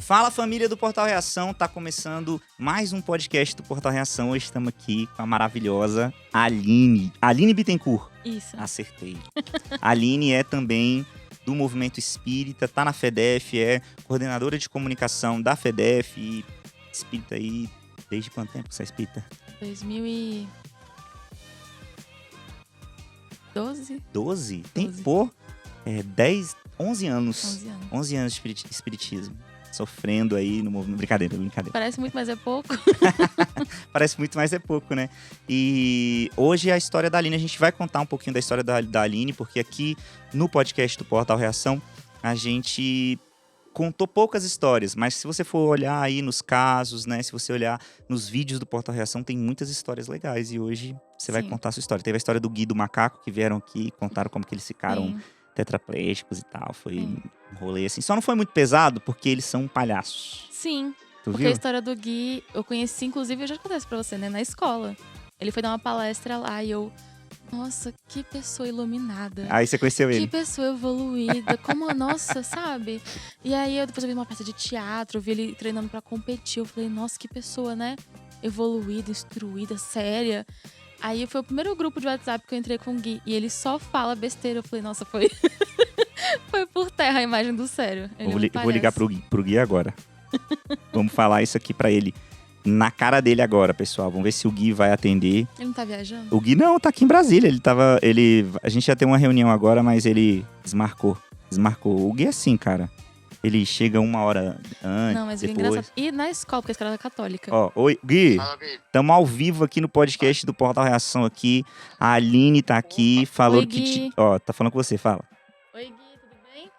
Fala, família do Portal Reação, tá começando mais um podcast do Portal Reação. Hoje estamos aqui com a maravilhosa Aline Bittencourt. Isso. Acertei. A Aline é também do Movimento Espírita, tá na FEDEF, é coordenadora de comunicação da FEDEF e espírita aí. Desde quanto tempo que você é espírita? 2012. 12? Tempo? 11 anos. 11 anos de espiritismo. Sofrendo aí no movimento. Brincadeira. Parece muito, mas é pouco. Parece muito, mas é pouco, né? E hoje a história da Aline, a gente vai contar um pouquinho da história da Aline, porque aqui no podcast do Portal Reação, a gente contou poucas histórias, mas se você for olhar aí nos casos, né? Se você olhar nos vídeos do Portal Reação, tem muitas histórias legais. E hoje você vai contar a sua história. Teve a história do Gui e do Macaco, que vieram aqui e contaram como que eles ficaram tetraplégicos e tal. Foi um rolê assim. Só não foi muito pesado, porque eles são palhaços. Sim. Tu porque viu? A história do Gui, eu conheci, inclusive, eu já contei isso pra você, né? Na escola. Ele foi dar uma palestra lá e eu... Nossa, que pessoa iluminada. Aí você conheceu ele. Que pessoa evoluída. Como, nossa, sabe? E aí, depois eu vi uma peça de teatro, eu vi ele treinando pra competir. Eu falei, nossa, que pessoa, né? Evoluída, instruída, séria. Aí foi o primeiro grupo de WhatsApp que eu entrei com o Gui. E ele só fala besteira. Eu falei, nossa, foi... foi por terra a imagem do sério. Vou ligar pro Gui agora. Vamos falar isso aqui pra ele. Na cara dele agora, pessoal. Vamos ver se o Gui vai atender. Ele não tá viajando? O Gui não, tá aqui em Brasília. A gente ia ter uma reunião agora, mas ele desmarcou. O Gui é assim, cara. Ele chega 1 hora antes, não, mas depois. O engraçado. E na escola, porque a escola era católica. Ó, oi, Gui. Fala, Gui. Tamo ao vivo aqui no podcast do Portal Reação aqui. A Aline tá aqui, falou Oi, que... Gui. Ó, tá falando com você, fala. Oi, Gui, tudo bem?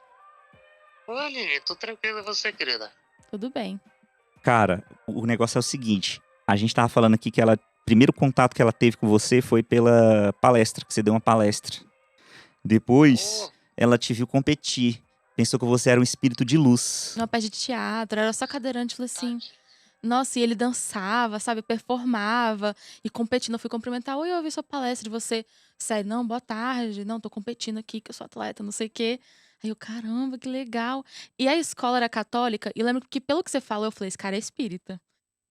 Oi, Aline, tô tranquilo e você, querida? Tudo bem. Cara, o negócio é o seguinte. A gente tava falando aqui que o primeiro contato que ela teve com você foi pela palestra, que você deu uma palestra. Depois, ela te viu competir. Pensou que você era um espírito de luz. Numa peça de teatro, era só cadeirante. Falei assim, nossa, e ele dançava, sabe? Performava e competindo. Eu fui cumprimentar, oi, eu ouvi sua palestra. E você, sério, não, boa tarde. Não, tô competindo aqui, que eu sou atleta, não sei o quê. Aí eu, caramba, que legal. E a escola era católica. E lembro que, pelo que você falou, eu falei, esse cara é espírita.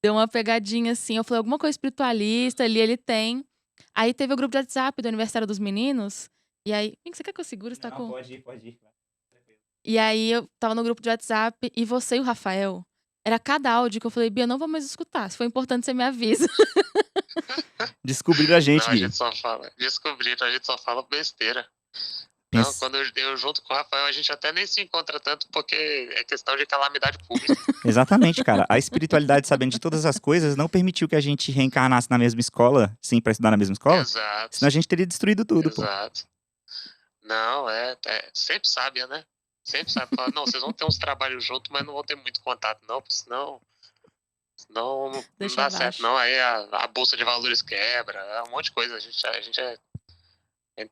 Deu uma pegadinha assim. Eu falei, alguma coisa espiritualista ali ele tem. Aí teve o grupo de WhatsApp do aniversário dos meninos. E aí, você quer que eu segure? Você tá com... Pode ir. E aí eu tava no grupo de WhatsApp e você e o Rafael. Era cada áudio que eu falei, Bia, não vou mais escutar. Se for importante, você me avisa. Descobriram a gente, Não, Gui. Descobriram, a gente só fala besteira. Não, quando eu junto com o Rafael, a gente até nem se encontra tanto, porque é questão de calamidade pública. Exatamente, cara. A espiritualidade, sabendo de todas as coisas, não permitiu que a gente reencarnasse na mesma escola, sim, pra estudar na mesma escola. Exato. Senão a gente teria destruído tudo, pô. Exato. Não, sempre sábia, né? Sempre sabe. Fala, não, vocês vão ter uns trabalhos juntos, mas não vão ter muito contato, não, porque senão não Deixa dá abaixo. certo, não. Aí a bolsa de valores quebra, um monte de coisa. A gente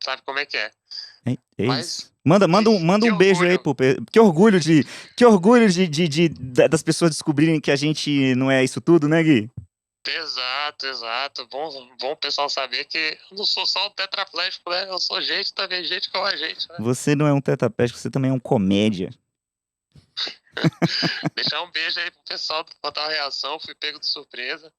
sabe como é que é. É Mas, isso. Manda um beijo aí, pô. Que orgulho das pessoas descobrirem que a gente não é isso tudo, né, Gui? Exato. Bom o pessoal saber que eu não sou só um tetraplégico, né? Eu sou gente também, gente como a gente, né? Você não é um tetraplégico, você também é um comédia. Deixar um beijo aí pro pessoal do Portal Reação, fui pego de surpresa.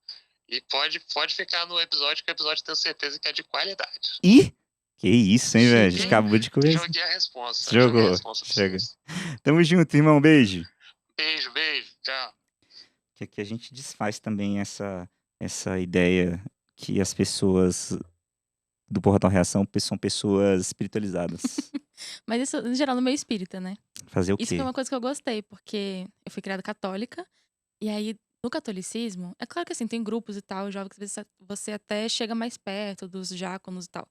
E pode ficar no episódio, que o episódio tenho certeza que é de qualidade. Ih! Que isso, hein, velho? A gente acabou de conversar. Joguei a responsa. Jogou. Chega. Tamo junto, irmão. Beijo. Beijo. Tchau. Que aqui a gente desfaz também essa ideia que as pessoas do Portal Reação são pessoas espiritualizadas. Mas isso, em geral, no meio espírita, né? Fazer o quê? Isso foi uma coisa que eu gostei, porque eu fui criada católica. E aí, no catolicismo, é claro que assim, tem grupos e tal, jovens que às vezes você até chega mais perto dos diáconos e tal.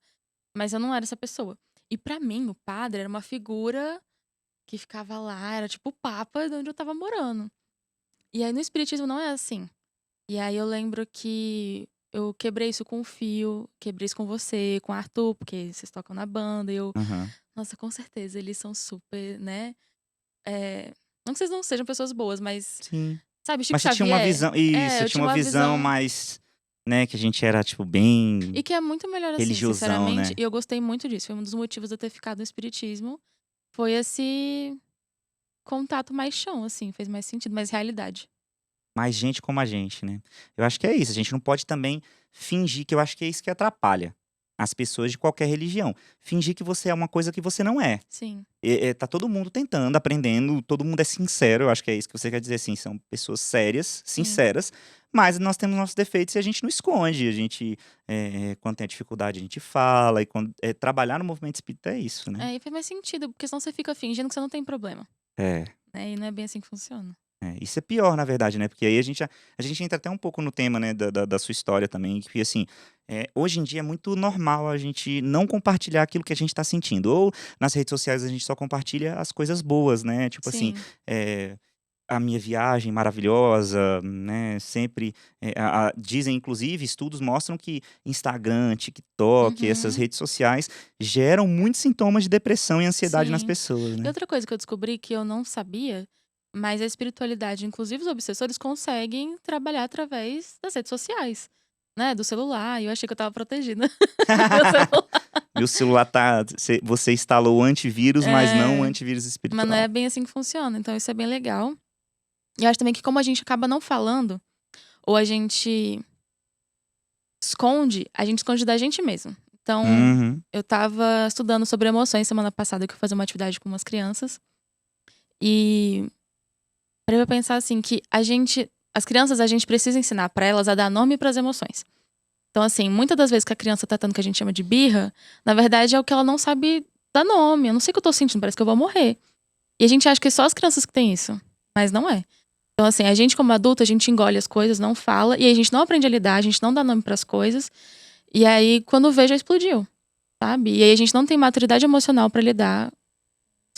Mas eu não era essa pessoa. E pra mim, o padre era uma figura que ficava lá, era tipo o papa de onde eu tava morando. E aí no espiritismo não é assim. E aí eu lembro que eu quebrei isso com o Fio, quebrei isso com você, com o Arthur, porque vocês tocam na banda. E eu, nossa, com certeza, eles são super, né? Não que vocês não sejam pessoas boas, mas... Sim. Sabe, Chico Mas você Xavier. tinha uma visão... Isso, eu tinha uma visão mais... Né, que a gente era, tipo, bem... E que é muito melhor assim, religiosão, sinceramente. né? E eu gostei muito disso. Foi um dos motivos de eu ter ficado no espiritismo. Foi esse... contato mais chão, assim, fez mais sentido, mais realidade. Mais gente como a gente, né. Eu acho que é isso, a gente não pode também fingir, que eu acho que é isso que atrapalha as pessoas de qualquer religião. Fingir que você é uma coisa que você não é. Sim. Tá todo mundo tentando, aprendendo, todo mundo é sincero, eu acho que é isso que você quer dizer, assim, são pessoas sérias, Sim. sinceras, mas nós temos nossos defeitos e a gente não esconde, a gente, quando tem dificuldade a gente fala, e quando trabalhar no movimento espírita é isso, né. É, e faz mais sentido, porque senão você fica fingindo que você não tem problema, É. né, e não é bem assim que funciona. Isso é pior, na verdade, né, porque aí a gente entra até um pouco no tema, né, da sua história também, que assim, hoje em dia é muito normal a gente não compartilhar aquilo que a gente tá sentindo, ou nas redes sociais a gente só compartilha as coisas boas, né, tipo assim, Sim. a minha viagem maravilhosa, né, sempre, dizem inclusive, estudos mostram que Instagram, TikTok, essas Uhum. redes sociais geram muitos sintomas de depressão e ansiedade nas Sim. pessoas, E né. outra coisa que eu descobri que eu não sabia, mas a espiritualidade, inclusive os obsessores, conseguem trabalhar através das redes sociais, né, do celular, e eu achei que eu estava protegida. Meu celular. Meu celular você instalou o antivírus, mas não o É, antivírus mas não espiritual. é bem assim que funciona, então isso é bem legal. E eu acho também que como a gente acaba não falando, ou a gente esconde da gente mesmo. Então, Uhum. eu estava estudando sobre emoções semana passada, que eu fui fazer uma atividade com umas crianças, e parei pra pensar assim, que as crianças, a gente precisa ensinar pra elas a dar nome pras emoções. Então, assim, muitas das vezes que a criança tá tendo o que a gente chama de birra, na verdade é o que ela não sabe dar nome. Eu não sei o que eu tô sentindo, parece que eu vou morrer. E a gente acha que é só as crianças que têm isso, mas não é. Então, assim, a gente como adulto, a gente engole as coisas, não fala, e aí a gente não aprende a lidar, a gente não dá nome pras coisas. E aí, quando vê, já explodiu, sabe? E aí a gente não tem maturidade emocional pra lidar com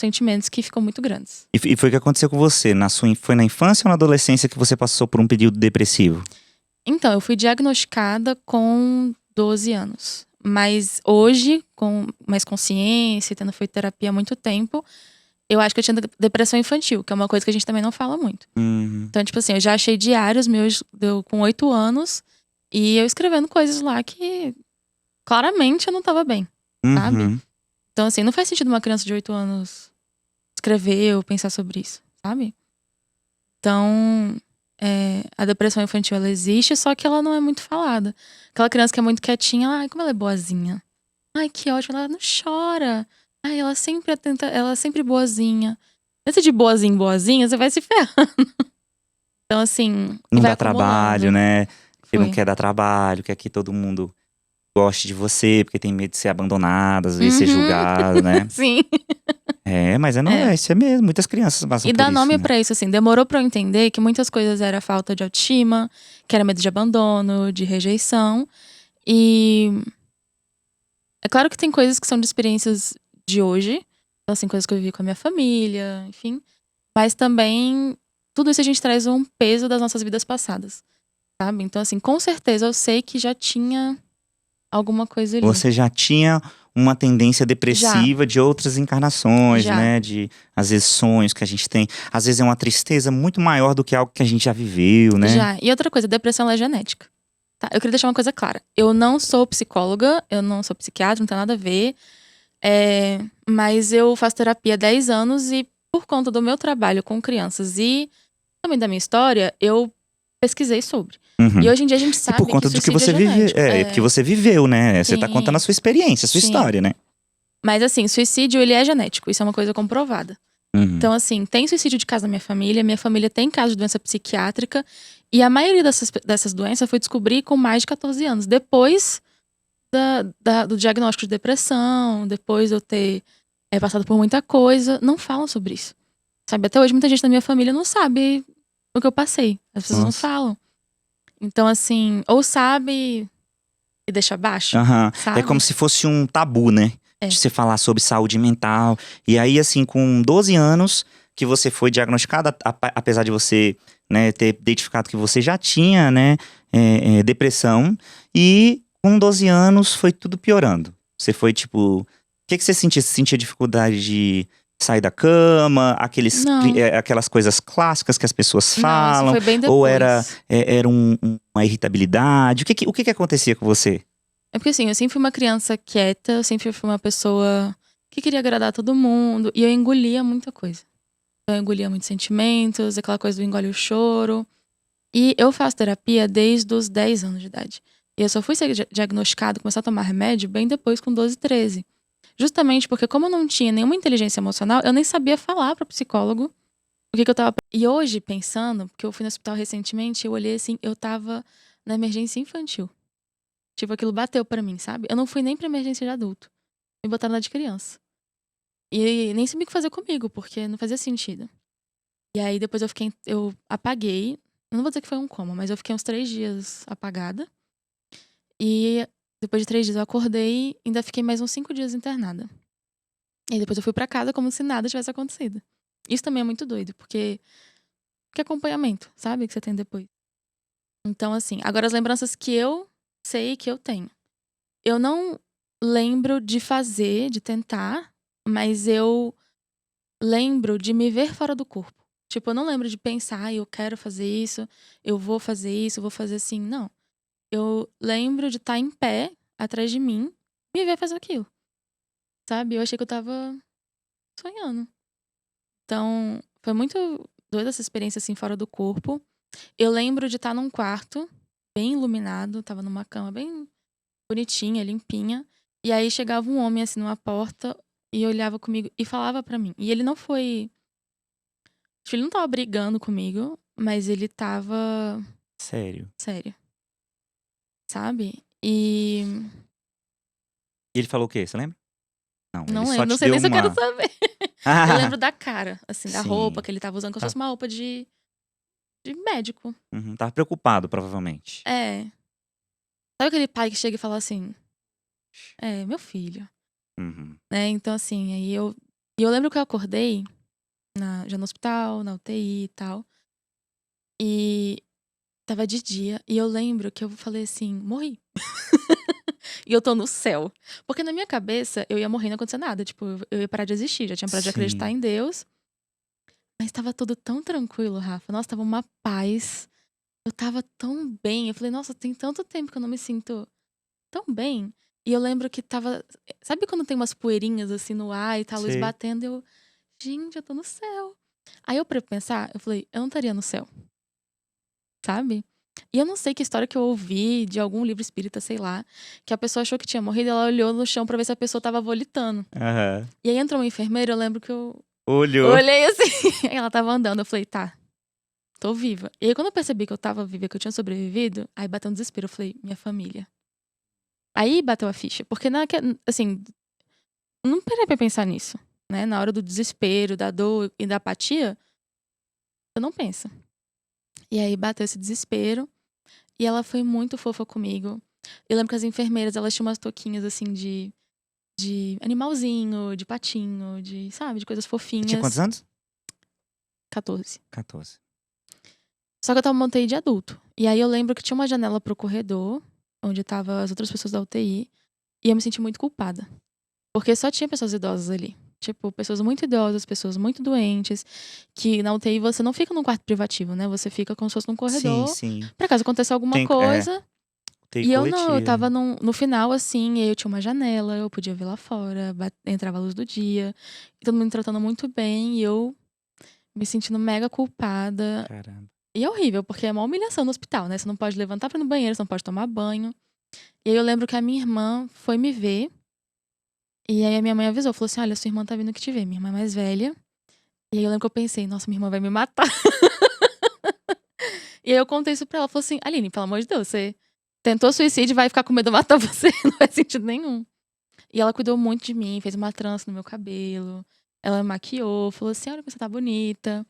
sentimentos que ficam muito grandes. E foi o que aconteceu com você? Foi na infância ou na adolescência que você passou por um período depressivo? Então, eu fui diagnosticada com 12 anos. Mas hoje, com mais consciência, tendo feito terapia há muito tempo, eu acho que eu tinha depressão infantil, que é uma coisa que a gente também não fala muito. Uhum. Então, tipo assim, eu já achei diários meus com 8 anos e eu escrevendo coisas lá que claramente eu não tava bem, sabe? Uhum. Então, assim, não faz sentido uma criança de 8 anos escrever ou pensar sobre isso, sabe? Então, a depressão infantil, ela existe, só que ela não é muito falada. Aquela criança que é muito quietinha, ai, como ela é boazinha. Ai, que ótimo, ela não chora. Ai, ela sempre atenta, ela é sempre boazinha. Esse de boazinha, você vai se ferrando. Então, assim, Não vai dá trabalho, acumulando. né? Porque não Foi. quer dar trabalho, quer que todo mundo goste de você, porque tem medo de ser abandonado, às vezes ser julgado, né? Sim. Mas não É. isso é mesmo. Muitas crianças passam E por dar isso, nome né? pra isso, assim, demorou pra eu entender que muitas coisas era falta de autoestima, que era medo de abandono, de rejeição. E é claro que tem coisas que são de experiências de hoje, então, assim, coisas que eu vivi com a minha família, enfim. Mas também, tudo isso a gente traz um peso das nossas vidas passadas, sabe? Então, assim, com certeza eu sei que já tinha alguma coisa ali. Você já tinha uma tendência depressiva de outras encarnações, Já. né? De, às vezes, sonhos que a gente tem. Às vezes é uma tristeza muito maior do que algo que a gente já viveu, né? Já. E outra coisa, depressão ela é genética. Tá? Eu queria deixar uma coisa clara. Eu não sou psicóloga, eu não sou psiquiatra, não tem nada a ver. Mas eu faço terapia há 10 anos e por conta do meu trabalho com crianças e também da minha história, eu pesquisei sobre. Uhum. E hoje em dia a gente E sabe por conta que do que suicídio você é viveu. genético. Porque você viveu, né? Você tá Sim. contando a sua experiência, a sua Sim. história, né? Mas assim, suicídio ele é genético, isso é uma coisa comprovada. Uhum. Então assim, tem suicídio de caso na minha família tem caso de doença psiquiátrica e a maioria dessas doenças foi descobrir com mais de 14 anos, depois do diagnóstico de depressão, depois de eu ter passado por muita coisa, não falam sobre isso. Sabe, até hoje muita gente da minha família não sabe o que eu passei, as pessoas não Nossa. falam. Então assim, ou sabe e deixa abaixo, Aham. sabe? É como se fosse um tabu, né? É. De você falar sobre saúde mental. E aí, assim, com 12 anos que você foi diagnosticada, apesar de você, né, ter identificado que você já tinha, né, depressão. E com 12 anos foi tudo piorando. Você foi, tipo… O que você sentia? Você sentia dificuldade de sair da cama? Não. Aquelas coisas clássicas que as pessoas Não, falam? isso foi bem depois. Ou era uma irritabilidade? O que acontecia com você? É porque assim, eu sempre fui uma criança quieta, eu sempre fui uma pessoa que queria agradar todo mundo. E eu engolia muita coisa. Eu engolia muitos sentimentos, aquela coisa do engole o choro. E eu faço terapia desde os 10 anos de idade. E eu só fui ser diagnosticado, começar a tomar remédio bem depois, com 12, 13. Justamente porque, como eu não tinha nenhuma inteligência emocional, eu nem sabia falar para psicólogo o que eu tava. E hoje, pensando, porque eu fui no hospital recentemente, eu olhei assim, eu tava na emergência infantil. Tipo, aquilo bateu pra mim, sabe? Eu não fui nem pra emergência de adulto. Me botaram lá de criança. E nem sabia o que fazer comigo, porque não fazia sentido. E aí depois eu apaguei. Eu não vou dizer que foi um coma, mas eu fiquei uns 3 dias apagada. E depois de 3 dias eu acordei e ainda fiquei mais uns 5 dias internada. E depois eu fui pra casa como se nada tivesse acontecido. Isso também é muito doido, porque que acompanhamento, sabe? Que você tem depois. Então, assim, agora as lembranças que eu sei que eu tenho. Eu não lembro de fazer, de tentar, mas eu lembro de me ver fora do corpo. Tipo, eu não lembro de pensar, eu quero fazer isso, eu vou fazer isso, eu vou fazer assim. Não. Eu lembro de estar em pé, atrás de mim, me ver fazer aquilo. Sabe? Eu achei que eu tava sonhando. Então, foi muito doida essa experiência, assim, fora do corpo. Eu lembro de estar num quarto, bem iluminado, tava numa cama bem bonitinha, limpinha. E aí chegava um homem, assim, numa porta e olhava comigo e falava pra mim. E ele não foi. Acho que ele não tava brigando comigo, mas ele tava Sério. sério, sabe? E. E ele falou o quê? Você lembra? Não, ele Não só lembro, não te sei deu nem se eu quero uma. saber. Eu lembro da cara, assim, da roupa Sim. que ele tava usando, como se Tá. fosse uma roupa de médico. Uhum, tava preocupado, provavelmente. É. Sabe aquele pai que chega e fala assim: É, meu filho. Uhum. Né? Então, assim, aí eu. E eu lembro que eu acordei já no hospital, na UTI e tal. E tava de dia. E eu lembro que eu falei assim: morri. E eu tô no céu. Porque na minha cabeça eu ia morrer e não acontecia nada. Tipo, eu ia parar de existir. Já tinha parado de acreditar Sim. em Deus. Mas tava tudo tão tranquilo, Rafa. Nossa, tava uma paz. Eu tava tão bem. Eu falei, nossa, tem tanto tempo que eu não me sinto tão bem. E eu lembro que tava. Sabe quando tem umas poeirinhas assim no ar e tá a luz Sei. batendo? Eu, gente, eu tô no céu. Aí eu pra pensar, eu falei, eu não estaria no céu, sabe? E eu não sei que história que eu ouvi de algum livro espírita, sei lá, que a pessoa achou que tinha morrido, ela olhou no chão pra ver se a pessoa tava volitando. Aham. E aí entrou uma enfermeira, eu lembro que eu Olhou. olhei assim, e ela tava andando, eu falei, tá, tô viva. E aí quando eu percebi que eu tava viva, que eu tinha sobrevivido, aí bateu um desespero, eu falei, minha família. Aí bateu a ficha, porque assim, não parei pra pensar nisso, né? Na hora do desespero, da dor e da apatia, eu não penso. E aí bateu esse desespero. E ela foi muito fofa comigo. Eu lembro que as enfermeiras, elas tinham umas touquinhas, assim, de animalzinho, de patinho, sabe? De coisas Você tinha quantos fofinhas. anos? 14. 14. Só que eu tava montei de adulto. E aí eu lembro que tinha uma janela pro corredor, onde tava as outras pessoas da UTI. E eu me senti muito culpada. Porque só tinha pessoas idosas ali. Tipo, pessoas muito idosas, pessoas muito doentes. Que na UTI você não fica num quarto privativo, né? Você fica como se fosse num Sim, corredor. sim. Pra caso aconteça alguma coisa. TI E eu não, eu coletiva. tava no final, assim, e aí eu tinha uma janela, eu podia ver lá fora, entrava a luz do dia. E todo mundo me tratando muito bem, e eu me sentindo mega culpada. Caramba. E é horrível, porque é uma humilhação no hospital, né? Você não pode levantar pra ir no banheiro, você não pode tomar banho. E aí eu lembro que a minha irmã foi me ver, e aí a minha mãe avisou, falou assim, olha, sua irmã tá vindo que te ver, minha irmã é mais velha. E aí eu lembro que eu pensei, nossa, minha irmã vai me matar. E aí eu contei isso pra ela, falou assim, Aline, pelo amor de Deus, você tentou suicídio e vai ficar com medo de matar você, não faz sentido nenhum. E ela cuidou muito de mim, fez uma trança no meu cabelo. Ela me maquiou, falou assim: olha, você tá bonita.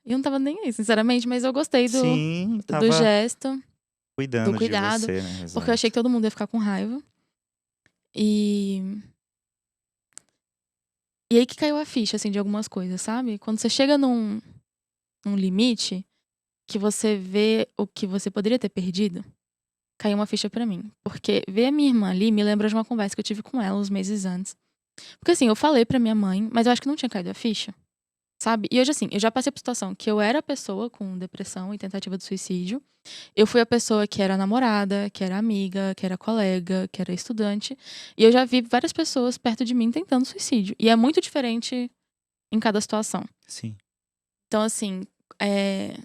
E eu não tava nem aí, sinceramente, mas eu gostei Sim, do tava gesto, do cuidando de cuidado. você, né? Porque eu achei Exato. que todo mundo ia ficar com raiva. E. E aí que caiu a ficha, assim, de algumas coisas, sabe? Quando você chega num limite, que você vê o que você poderia ter perdido, caiu uma ficha pra mim. Porque ver a minha irmã ali me lembra de uma conversa que eu tive com ela uns meses antes. Porque assim, eu falei pra minha mãe, mas eu acho que não tinha caído a ficha, sabe? E hoje assim, eu já passei por situação que eu era a pessoa com depressão e tentativa de suicídio. Eu fui a pessoa que era namorada, que era amiga, que era colega, que era estudante. E eu já vi várias pessoas perto de mim tentando suicídio. E é muito diferente em cada situação. Sim. Então, assim,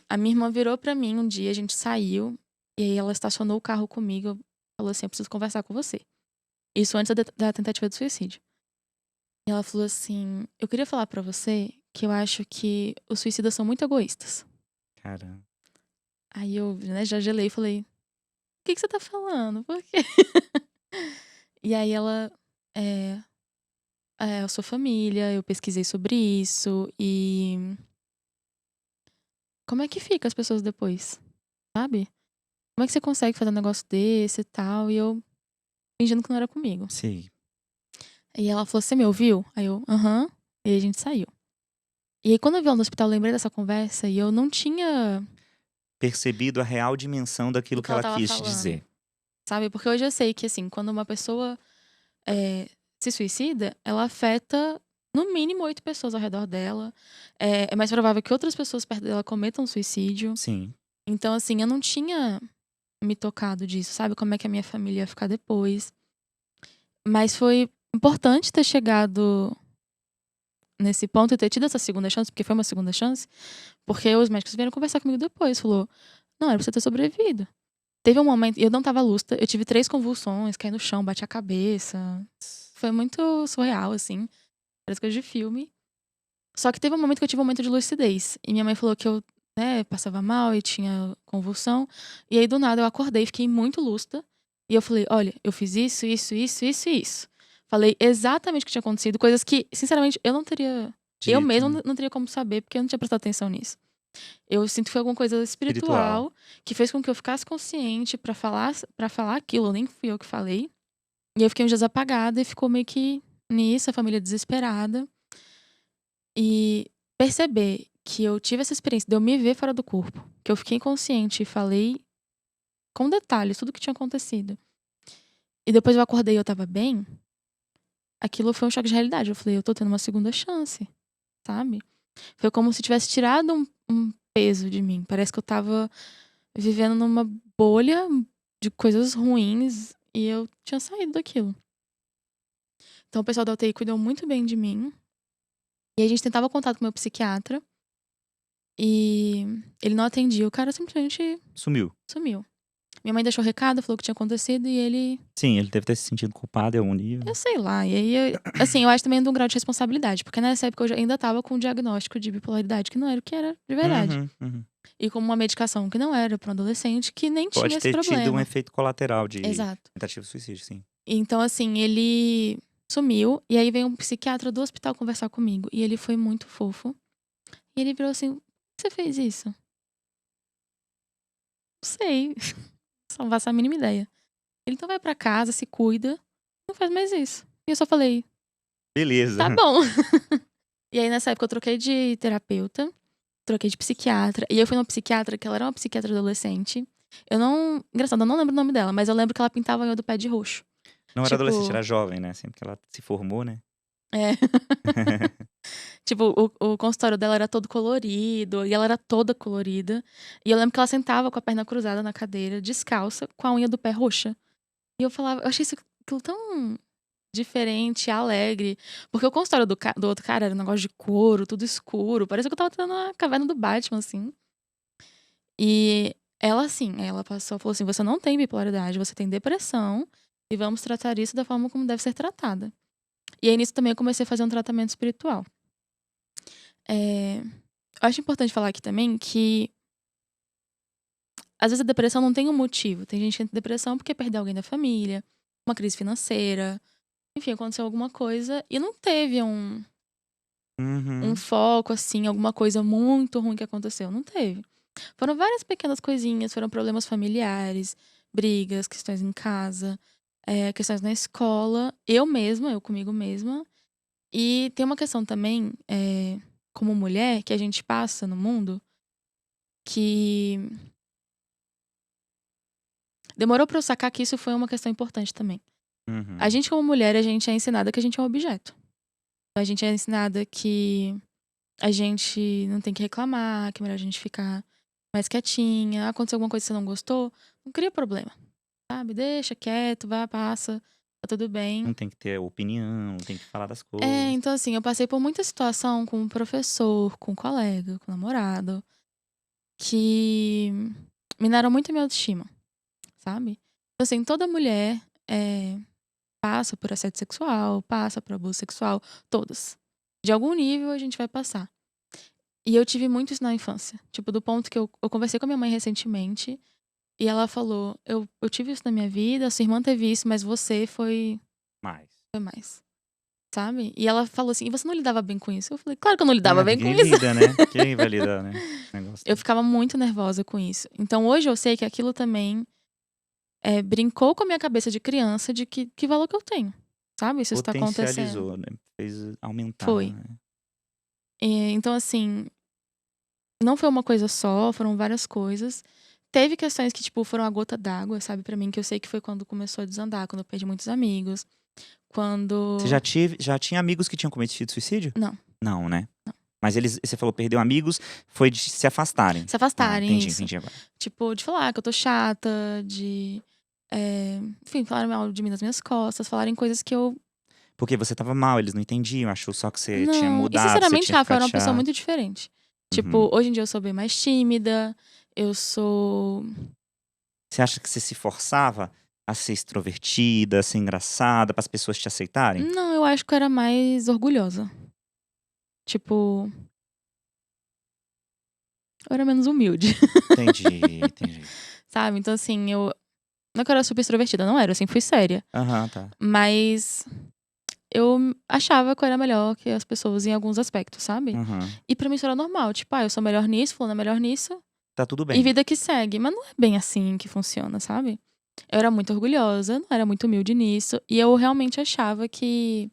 a minha irmã virou pra mim um dia, a gente saiu, e aí ela estacionou o carro comigo, falou assim: eu preciso conversar com você. Isso antes da tentativa de suicídio. E ela falou assim: eu queria falar pra você que eu acho que os suicidas são muito egoístas. Caramba. Aí eu, né, já gelei e falei: o que você tá falando? Por quê? E aí ela, é, eu sou família, eu pesquisei sobre isso e como é que fica as pessoas depois, sabe? Como é que você consegue fazer um negócio desse e tal? E eu fingindo que não era comigo. Sim. E ela falou: você me ouviu? Aí eu, aham. E aí a gente saiu. E aí quando eu vi ela no hospital, eu lembrei dessa conversa e eu não tinha Percebido a real dimensão daquilo do que que ela ela tava quis te falando, dizer. sabe? Porque hoje eu sei que, assim, quando uma pessoa se suicida, ela afeta no mínimo 8 pessoas ao redor dela. É mais provável que outras pessoas perto dela cometam suicídio. Sim. Então, assim, eu não tinha me tocado disso, sabe? Como é que a minha família ia ficar depois. Mas foi importante ter chegado nesse ponto e ter tido essa segunda chance, porque foi uma segunda chance, porque os médicos vieram conversar comigo depois. Falou: não, era pra você ter sobrevivido. Teve um momento, e eu não tava lúcida, eu tive 3 convulsões, caí no chão, bati a cabeça. Foi muito surreal, assim. Parece coisa de filme. Só que teve um momento que eu tive um momento de lucidez. E minha mãe falou que eu, né, passava mal e tinha convulsão. E aí, do nada, eu acordei, fiquei muito lúcida. E eu falei: olha, eu fiz isso, isso, isso, isso e isso. Falei exatamente o que tinha acontecido, coisas que, sinceramente, eu não teria. Eu Dito, mesma né? não teria como saber, porque eu não tinha prestado atenção nisso. Eu sinto que foi alguma coisa Espiritual. espiritual que fez com que eu ficasse consciente para falar aquilo. Nem fui eu que falei. E eu fiquei uns dias apagada e ficou meio que nisso, a família desesperada. E perceber que eu tive essa experiência de eu me ver fora do corpo, que eu fiquei inconsciente e falei com detalhes tudo o que tinha acontecido. E depois eu acordei e eu tava bem, aquilo foi um choque de realidade. Eu falei: eu tô tendo uma segunda chance, sabe? Foi como se tivesse tirado um peso de mim. Parece que eu tava vivendo numa bolha de coisas ruins e eu tinha saído daquilo. Então o pessoal da UTI cuidou muito bem de mim. E aí a gente tentava contato com o meu psiquiatra. E ele não atendia, o cara simplesmente Sumiu. sumiu. Minha mãe deixou recado, falou o que tinha acontecido e ele. Sim, ele deve ter se sentido culpado em algum nível. Eu sei lá. E aí, assim, eu acho também de um grau de responsabilidade, porque nessa época eu ainda tava com um diagnóstico de bipolaridade que não era o que era de verdade. Uhum. E com uma medicação que não era para um adolescente que nem tinha Pode esse ter tido um problema. efeito colateral de Exato. tentativa de suicídio, sim. Então, assim, ele sumiu e aí veio um psiquiatra do hospital conversar comigo. E ele foi muito fofo. E ele virou assim: por que você fez isso? Não sei. Só não faço a mínima ideia. Ele: então vai pra casa, se cuida, não faz mais isso. E eu só falei: Beleza. tá bom. E aí nessa época eu troquei de terapeuta, troquei de psiquiatra. E eu fui numa psiquiatra que ela era uma psiquiatra adolescente. Eu não. Engraçado, eu não lembro o nome dela, mas eu lembro que ela pintava a unha do pé de roxo. Não era adolescente, Tipo. era jovem, né? Sempre que ela se formou, né? É. Tipo, o consultório dela era todo colorido, e ela era toda colorida. E eu lembro que ela sentava com a perna cruzada na cadeira, descalça, com a unha do pé roxa. E eu falava, eu achei isso aquilo tão diferente, alegre. Porque o consultório do outro cara era um negócio de couro, tudo escuro. Parecia que eu tava entrando na caverna do Batman, assim. E ela, assim, ela falou assim: você não tem bipolaridade, você tem depressão, e vamos tratar isso da forma como deve ser tratada. E aí nisso também eu comecei a fazer um tratamento espiritual. Eu acho importante falar aqui também que às vezes a depressão não tem um motivo. Tem gente que entra em depressão porque perdeu alguém da família, uma crise financeira, enfim, aconteceu alguma coisa e não teve um Uhum. foco, assim, alguma coisa muito ruim que aconteceu. Não teve. Foram várias pequenas coisinhas, foram problemas familiares, brigas, questões em casa, questões na escola, eu comigo mesma. E tem uma questão também, como mulher, que a gente passa no mundo, que demorou pra eu sacar que isso foi uma questão importante também. A Uhum. gente, como mulher, a gente é ensinada que a gente é um objeto. A gente é ensinada que a gente não tem que reclamar, que é melhor a gente ficar mais quietinha. Aconteceu alguma coisa que você não gostou, não cria problema, sabe? Deixa quieto, vai, passa, tá tudo bem. Não tem que ter opinião, não tem que falar das É, coisas. então assim, eu passei por muita situação com um professor, com um colega, com um namorado, que minaram muito a minha autoestima, sabe? Então, assim, toda mulher passa por assédio sexual, passa por abuso sexual, todas. De algum nível a gente vai passar. E eu tive muito isso na infância. Tipo, do ponto que eu conversei com a minha mãe recentemente e ela falou: eu tive isso na minha vida, sua irmã teve isso, mas você foi Mais. mais. Sabe? E ela falou assim: e você não lidava bem com isso? Eu falei: claro que eu não lidava bem com Ninguém isso. lida, né? Quem vai lidar, né? Negócio Eu ficava muito nervosa com isso. Então hoje eu sei que aquilo também brincou com a minha cabeça de criança de que valor que eu tenho. Sabe? Isso está acontecendo. potencializou, né? Fez aumentar, Foi. né? Então, assim, não foi uma coisa só, foram várias coisas. Teve questões que, tipo, foram a gota d'água, sabe, pra mim, que eu sei que foi quando começou a desandar, quando eu perdi muitos amigos, quando... Você já tinha amigos que tinham cometido suicídio? Não. Não, né? Mas você falou, perdeu amigos, foi de se afastarem. Se afastarem, entendi, isso. entendi agora. Tipo, de falar que eu tô chata, de... enfim, falarem mal de mim nas minhas costas, falarem coisas que eu... Porque você tava mal, eles não entendiam, achou só que você tinha Não, e mudado, você sinceramente, tinha Rafa, eu ficado era uma pessoa chato. muito diferente. Uhum. Tipo, hoje em dia eu sou bem mais tímida, eu sou... Você acha que você se forçava a ser extrovertida, a ser engraçada, para as pessoas te aceitarem? Não, eu acho que eu era mais orgulhosa. Tipo... Eu era menos humilde. Entendi. Sabe? Então, assim, eu... Não é que eu era super extrovertida, não era, eu sempre fui séria. Aham, tá. Mas eu achava que eu era melhor que as pessoas em alguns aspectos, sabe? Aham. E pra mim isso era normal. Tipo, eu sou melhor nisso, fulano é melhor nisso. Tá tudo E bem. vida que segue. Mas não é bem assim que funciona, sabe? Eu era muito orgulhosa, não era muito humilde nisso. E eu realmente achava que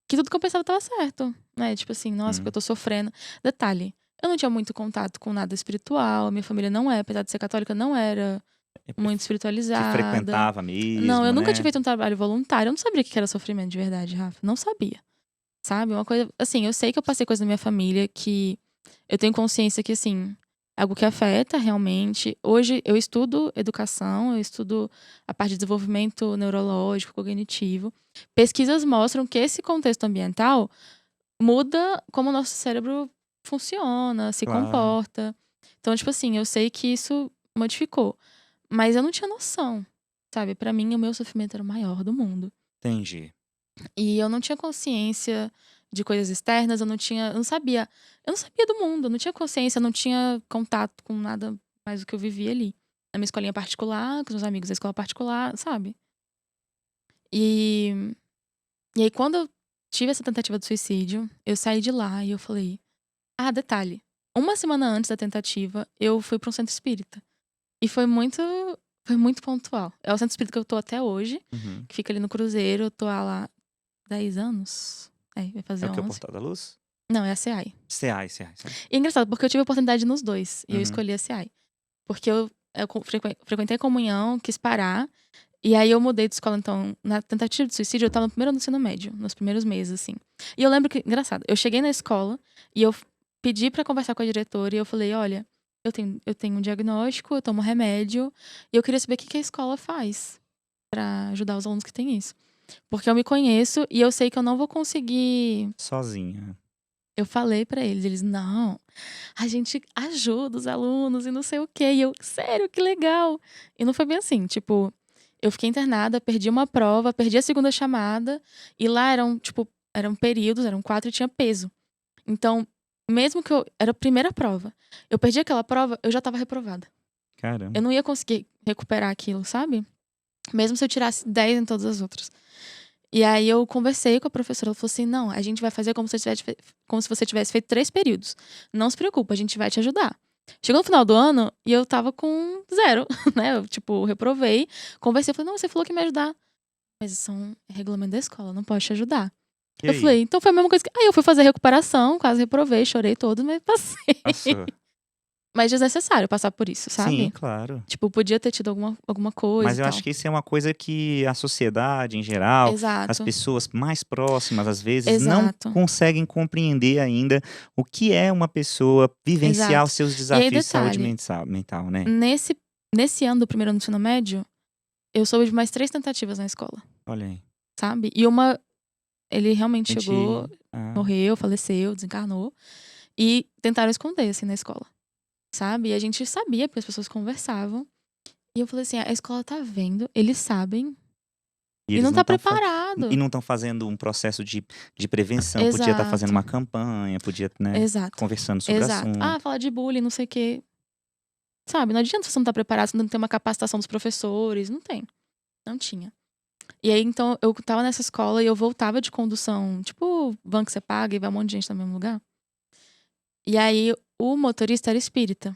tudo que eu pensava tava certo, né? Tipo assim, nossa, porque eu tô sofrendo. Detalhe, eu não tinha muito contato com nada espiritual, minha família não é, apesar de ser católica, não era muito Que espiritualizada. frequentava mesmo, Não, eu nunca né? tinha feito um trabalho voluntário, eu não sabia o que era sofrimento de verdade, Rafa, não sabia. Sabe? Uma coisa, assim, eu sei que eu passei coisa na minha família que eu tenho consciência que, assim, é algo que afeta realmente. Hoje eu estudo educação, eu estudo a parte de desenvolvimento neurológico, cognitivo. Pesquisas mostram que esse contexto ambiental muda como o nosso cérebro funciona, se Claro. comporta. Então, tipo assim, eu sei que isso modificou. Mas eu não tinha noção, sabe? Pra mim, o meu sofrimento era o maior do mundo. Entendi. E eu não tinha consciência de coisas externas, eu não sabia do mundo, eu não tinha consciência, eu não tinha contato com nada mais do que eu vivia ali. Na minha escolinha particular, com os meus amigos da escola particular, sabe? E aí quando eu tive essa tentativa de suicídio, eu saí de lá e eu falei: detalhe, uma semana antes da tentativa, eu fui para um centro espírita. E foi muito pontual. É o centro espírita que eu tô até hoje, Uhum. que fica ali no Cruzeiro, eu tô lá 10 anos. Vai fazer É o que? O 11. Portal da Luz? Não, é a CEAI. CEAI. E é engraçado, porque eu tive a oportunidade nos dois. E eu Uhum. escolhi a CEAI. Porque eu frequentei a comunhão, quis parar. E aí eu mudei de escola, então, na tentativa de suicídio, eu tava no primeiro ano do ensino médio, nos primeiros meses, assim. E eu lembro que, engraçado, eu cheguei na escola e eu pedi pra conversar com a diretora e eu falei: olha, eu tenho um diagnóstico, eu tomo remédio, e eu queria saber o que a escola faz pra ajudar os alunos que têm isso. Porque eu me conheço e eu sei que eu não vou conseguir. Sozinha. Eu falei pra eles, não, a gente ajuda os alunos e não sei o quê. E eu, sério, que legal. E não foi bem assim, tipo, eu fiquei internada, perdi uma prova, perdi a segunda chamada, e lá eram períodos, eram 4 e tinha peso. Então, mesmo que era a primeira prova, eu perdi aquela prova, eu já tava reprovada. Caramba. Eu não ia conseguir recuperar aquilo, sabe? Mesmo se eu tirasse 10 em todas as outras. E aí eu conversei com a professora, ela falou assim: não, a gente vai fazer como se você tivesse feito 3 períodos. Não se preocupa, a gente vai te ajudar. Chegou no final do ano e eu tava com 0, né? Eu, reprovei. Conversei, falei: não, você falou que ia me ajudar. Mas isso é um regulamento da escola, não pode te ajudar. E Eu aí? falei, então foi a mesma coisa que. Aí eu fui fazer recuperação, quase reprovei, chorei todo, mas passei. Passou. Mas desnecessário passar por isso, sabe? Sim, claro. Tipo, podia ter tido alguma coisa. Mas eu e acho tal. que isso é uma coisa que a sociedade, em geral, as Exato. pessoas mais próximas, às vezes, não Exato. conseguem compreender ainda o que é uma pessoa vivenciar Exato. os seus E aí, desafios de saúde detalhe, mental, né? nesse ano do primeiro ano do ensino médio, eu soube de mais 3 tentativas na escola, Olha aí. sabe. E uma ele realmente Gente. chegou, Ah, morreu, faleceu, desencarnou, e tentaram esconder, assim, na escola, sabe. E a gente sabia, porque as pessoas conversavam, e eu falei assim: "A escola tá vendo, eles sabem e e eles não não tá estão preparado". e não estão fazendo um processo de prevenção. Podia estar fazendo Exato, uma campanha, podia, né, exato, conversando sobre o exato. assunto. "Ah, falar de bullying, não sei o quê", sabe. Não adianta você não estar preparado, você não tem uma capacitação dos professores, não tem, não tinha. E aí, então, eu estava nessa escola e eu voltava de condução, tipo van que você paga e vai um monte de gente no mesmo lugar. E aí, o motorista era espírita.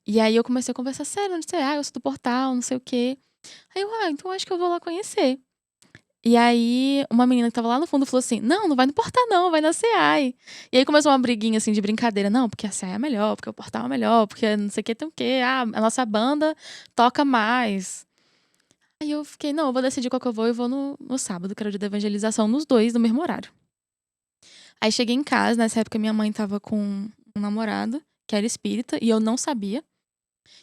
E aí eu comecei a conversar: "Sério, onde você é?". "Ah, eu sou do Portal, não sei o quê". Aí eu: "Ah, então acho que eu vou lá conhecer". E aí, uma menina que estava lá no fundo falou assim: "Não, não vai no Portal não, vai na SEAI". E aí começou uma briguinha, assim, de brincadeira: "Não, porque a SEAI é melhor, porque o Portal é melhor, porque não sei o que tem o quê. Ah, a nossa banda toca mais". Aí eu fiquei: "Não, eu vou decidir qual que eu vou e vou no sábado, que era o dia da evangelização, nos 2 no mesmo horário". Aí cheguei em casa, nessa época minha mãe estava com um namorado, que era espírita, e eu não sabia.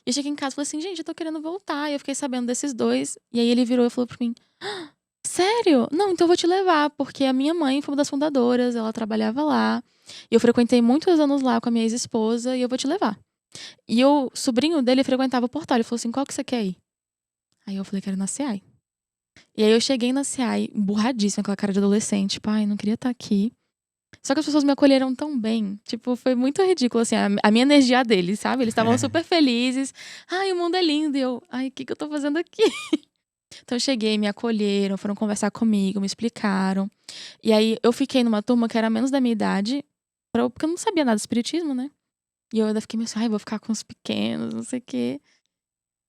E eu cheguei em casa e falei assim: "Gente, eu tô querendo voltar". E eu fiquei sabendo desses 2, e aí ele virou e falou pra mim: "Sério? Não, então eu vou te levar, porque a minha mãe foi uma das fundadoras, ela trabalhava lá, e eu frequentei muitos anos lá com a minha ex-esposa, e eu vou te levar". E o sobrinho dele frequentava o Portal, ele falou assim: "Qual que você quer ir?". Aí eu falei: "Quero ir na SEAI". E aí eu cheguei na SEAI emburradíssima, aquela cara de adolescente, tipo: "Ai, não queria estar aqui". Só que as pessoas me acolheram tão bem, tipo, foi muito ridículo, assim, a minha energia deles, sabe. Eles estavam super felizes: "Ai, o mundo é lindo", e eu: "Ai, o que que eu tô fazendo aqui?". Então eu cheguei, me acolheram, foram conversar comigo, me explicaram. E aí eu fiquei numa turma que era menos da minha idade, porque eu não sabia nada do espiritismo, né. E eu ainda fiquei meio assim: "Ai, vou ficar com os pequenos, não sei o quê".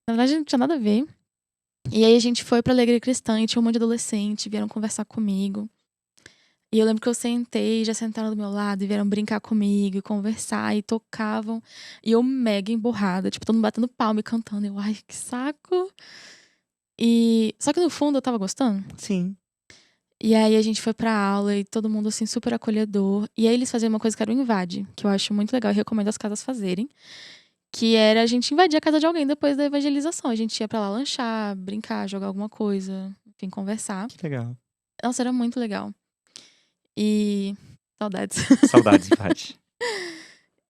Na verdade não tinha nada a ver. E aí a gente foi pra Alegria Cristã e tinha um monte de adolescente, vieram conversar comigo. E eu lembro que eu sentei, já sentaram do meu lado e vieram brincar comigo e conversar e tocavam. E eu mega emburrada, tipo, todo mundo batendo palma e cantando. Eu: "Ai, que saco". E só que no fundo eu estava gostando. Sim. E aí a gente foi pra aula e todo mundo, assim, super acolhedor. E aí eles faziam uma coisa que era o invade, que eu acho muito legal e recomendo as casas fazerem, que era a gente invadir a casa de alguém depois da evangelização. A gente ia pra lá lanchar, brincar, jogar alguma coisa, enfim, conversar. Que legal. Nossa, era muito legal. E saudades. Saudades, Vade.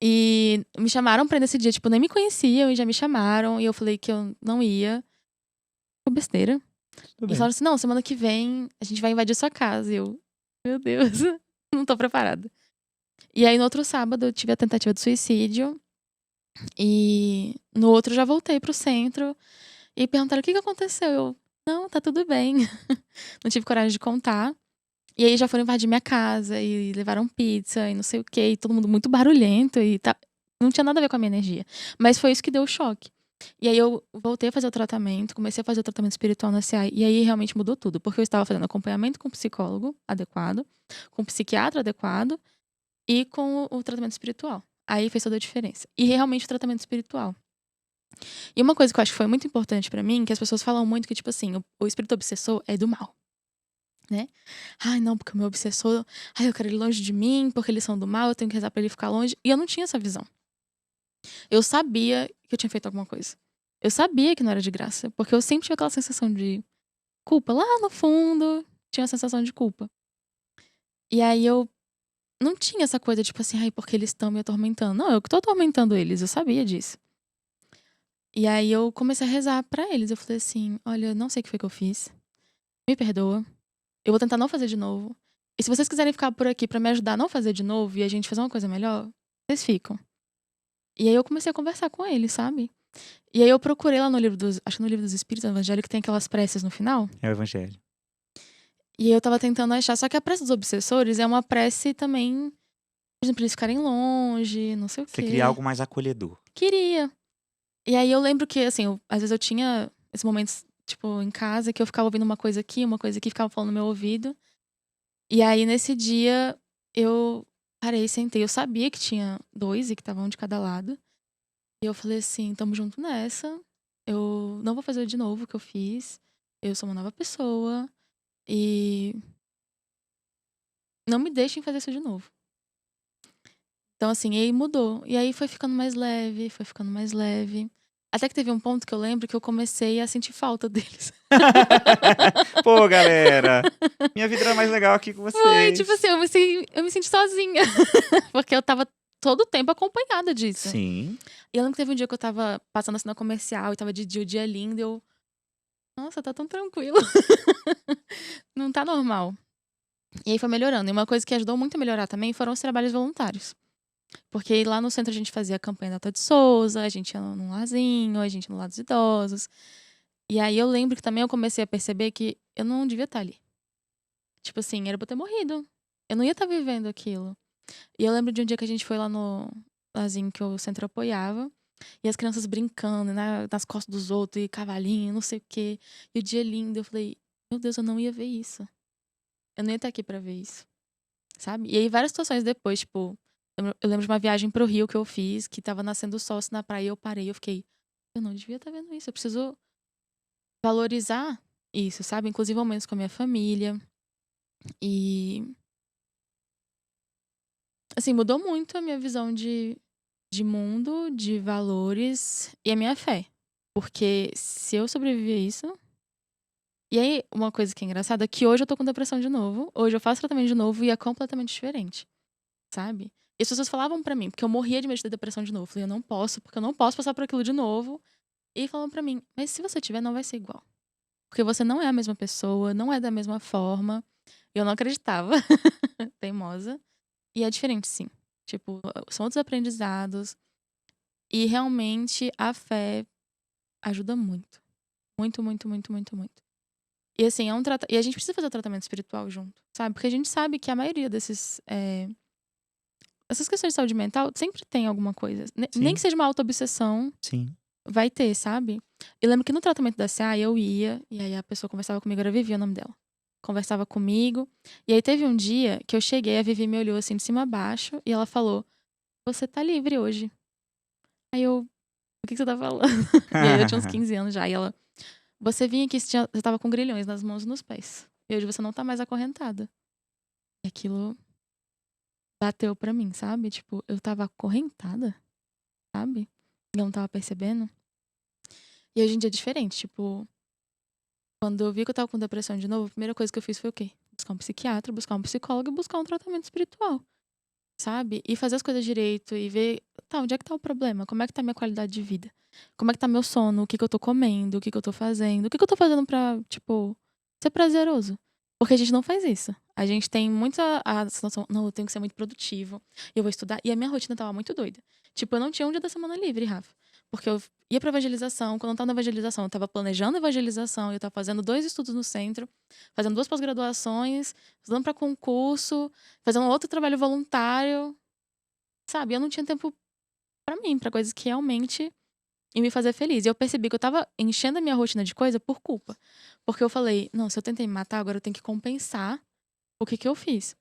E me chamaram pra ir nesse dia, tipo, nem me conheciam e já me chamaram e eu falei que eu não ia. Foi besteira. Tudo Eles bem. falaram assim: "Não, semana que vem a gente vai invadir sua casa". E eu: "Meu Deus, não tô preparada". E aí no outro sábado eu tive a tentativa de suicídio e no outro já voltei para o centro e perguntaram: "O que que aconteceu?". Eu: "Não, tá tudo bem". Não tive coragem de contar. E aí já foram invadir minha casa e levaram pizza e não sei o quê, e todo mundo muito barulhento e não tinha nada a ver com a minha energia. Mas foi isso que deu o choque. E aí eu voltei a fazer o tratamento, comecei a fazer o tratamento espiritual na CA, e aí realmente mudou tudo, porque eu estava fazendo acompanhamento com psicólogo adequado, com psiquiatra adequado e com o tratamento espiritual. Aí fez toda a diferença. E realmente o tratamento espiritual. E uma coisa que eu acho que foi muito importante pra mim, que as pessoas falam muito que, tipo assim, o espírito obsessor é do mal, né. "Ai não, porque o meu obsessor, ai eu quero ele longe de mim, porque eles são do mal, eu tenho que rezar pra ele ficar longe", e eu não tinha essa visão. Eu sabia que eu tinha feito alguma coisa. Eu sabia que não era de graça, porque eu sempre tive aquela sensação de culpa lá no fundo, tinha a sensação de culpa. E aí eu não tinha essa coisa, tipo assim: "Ai, porque eles estão me atormentando". Não, eu que tô atormentando eles, eu sabia disso. E aí eu comecei a rezar pra eles, eu falei assim: "Olha, eu não sei o que foi que eu fiz, me perdoa, eu vou tentar não fazer de novo. E se vocês quiserem ficar por aqui pra me ajudar a não fazer de novo e a gente fazer uma coisa melhor, vocês ficam". E aí eu comecei a conversar com eles, sabe. E aí eu procurei lá no livro dos acho que no livro dos Espíritos, no Evangelho, que tem aquelas preces no final, É o evangelho. e eu estava tentando achar, só que a prece dos obsessores é uma prece também, por exemplo, eles ficarem longe, não sei o Você queria quê. algo mais acolhedor. Queria. E aí eu lembro que, assim, às vezes eu tinha esses momentos, tipo, em casa, que eu ficava ouvindo uma coisa aqui, ficava falando no meu ouvido. E aí nesse dia eu parei, sentei, eu sabia que tinha 2 e que estavam um de cada lado. E eu falei assim: "Estamos junto nessa, eu não vou fazer de novo o que eu fiz, eu sou uma nova pessoa e não me deixem fazer isso de novo". Então assim, e aí mudou. E aí foi ficando mais leve, foi ficando mais leve. Até que teve um ponto que eu lembro que eu comecei a sentir falta deles. Pô, galera, minha vida era mais legal aqui com Foi, tipo vocês. assim, eu me senti sozinha. Porque eu tava todo o tempo acompanhada disso. Sim, E eu lembro que teve um dia que eu tava passando assim na comercial e tava de dia, o dia lindo, e eu, nossa, tá tão tranquilo. Não tá normal. E aí foi melhorando. E uma coisa que ajudou muito a melhorar também foram os trabalhos voluntários. Porque aí lá no centro a gente fazia a campanha da Alta de Souza, a gente ia num larzinho, a gente ia no lado dos idosos. E aí eu lembro que também eu comecei a perceber que eu não devia estar ali. Tipo assim, era pra eu ter morrido. Eu não ia estar vivendo aquilo. E eu lembro de um dia que a gente foi lá no larzinho que o centro apoiava. E as crianças brincando nas costas dos outros, e cavalinho, não sei o quê. E o dia lindo, eu falei, meu Deus, eu não ia ver isso. Eu não ia estar aqui pra ver isso. Sabe? E aí várias situações depois, tipo, eu lembro de uma viagem pro Rio que eu fiz, que tava nascendo o sol assim, na praia, e eu parei, eu fiquei, eu não devia estar vendo isso, eu preciso valorizar isso, sabe? Inclusive momentos com a minha família. E, assim, mudou muito a minha visão de mundo, de valores e a minha fé. Porque se eu sobreviver a isso. E aí, uma coisa que é engraçada é que hoje eu tô com depressão de novo, hoje eu faço tratamento de novo e é completamente diferente, sabe? E as pessoas falavam pra mim, porque eu morria de medo de ter depressão de novo. Eu falei, eu não posso, porque eu não posso passar por aquilo de novo. E falavam pra mim, mas se você tiver, não vai ser igual. Porque você não é a mesma pessoa, não é da mesma forma. Eu não acreditava, teimosa. E é diferente, sim. Tipo, são outros aprendizados. E realmente a fé ajuda muito. Muito, muito, muito, muito, muito. E assim, e a gente precisa fazer o tratamento espiritual junto, sabe? Porque a gente sabe que a maioria essas questões de saúde mental sempre tem alguma coisa. Nem que sim, seja uma auto-obsessão, sim. vai ter, sabe? Eu lembro que no tratamento da CA eu ia, e aí a pessoa conversava comigo, era Vivi o nome dela. Conversava comigo. E aí teve um dia que eu cheguei, a Vivi me olhou assim de cima a baixo, e ela falou: Você tá livre hoje. Aí eu, o que você tá falando? E aí eu tinha uns 15 anos já, e ela, você vinha aqui, você tava com grilhões nas mãos e nos pés. E hoje você não tá mais acorrentada. E aquilo bateu pra mim, sabe? Tipo, eu tava acorrentada, sabe? E eu não tava percebendo. E hoje em dia é diferente, tipo, quando eu vi que eu tava com depressão de novo, a primeira coisa que eu fiz foi o quê? Buscar um psiquiatra, buscar um psicólogo e buscar um tratamento espiritual, sabe? E fazer as coisas direito e ver, tá, onde é que tá o problema? Como é que tá a minha qualidade de vida? Como é que tá meu sono? O que que eu tô comendo? O que que eu tô fazendo? O que que eu tô fazendo pra, tipo, ser prazeroso? Porque a gente não faz isso. A gente tem muita a sensação, não, eu tenho que ser muito produtivo, eu vou estudar. E a minha rotina tava muito doida. Tipo, eu não tinha um dia da semana livre, Rafa. Porque eu ia pra evangelização, quando eu tava na evangelização, eu tava planejando a evangelização, eu tava fazendo 2 estudos no centro, fazendo 2 pós-graduações, estudando pra concurso, fazendo outro trabalho voluntário, sabe? Eu não tinha tempo pra mim, pra coisas que realmente iam me fazer feliz. E eu percebi que eu tava enchendo a minha rotina de coisa por culpa. Porque eu falei, não, se eu tentei me matar, agora eu tenho que compensar o que que eu fiz.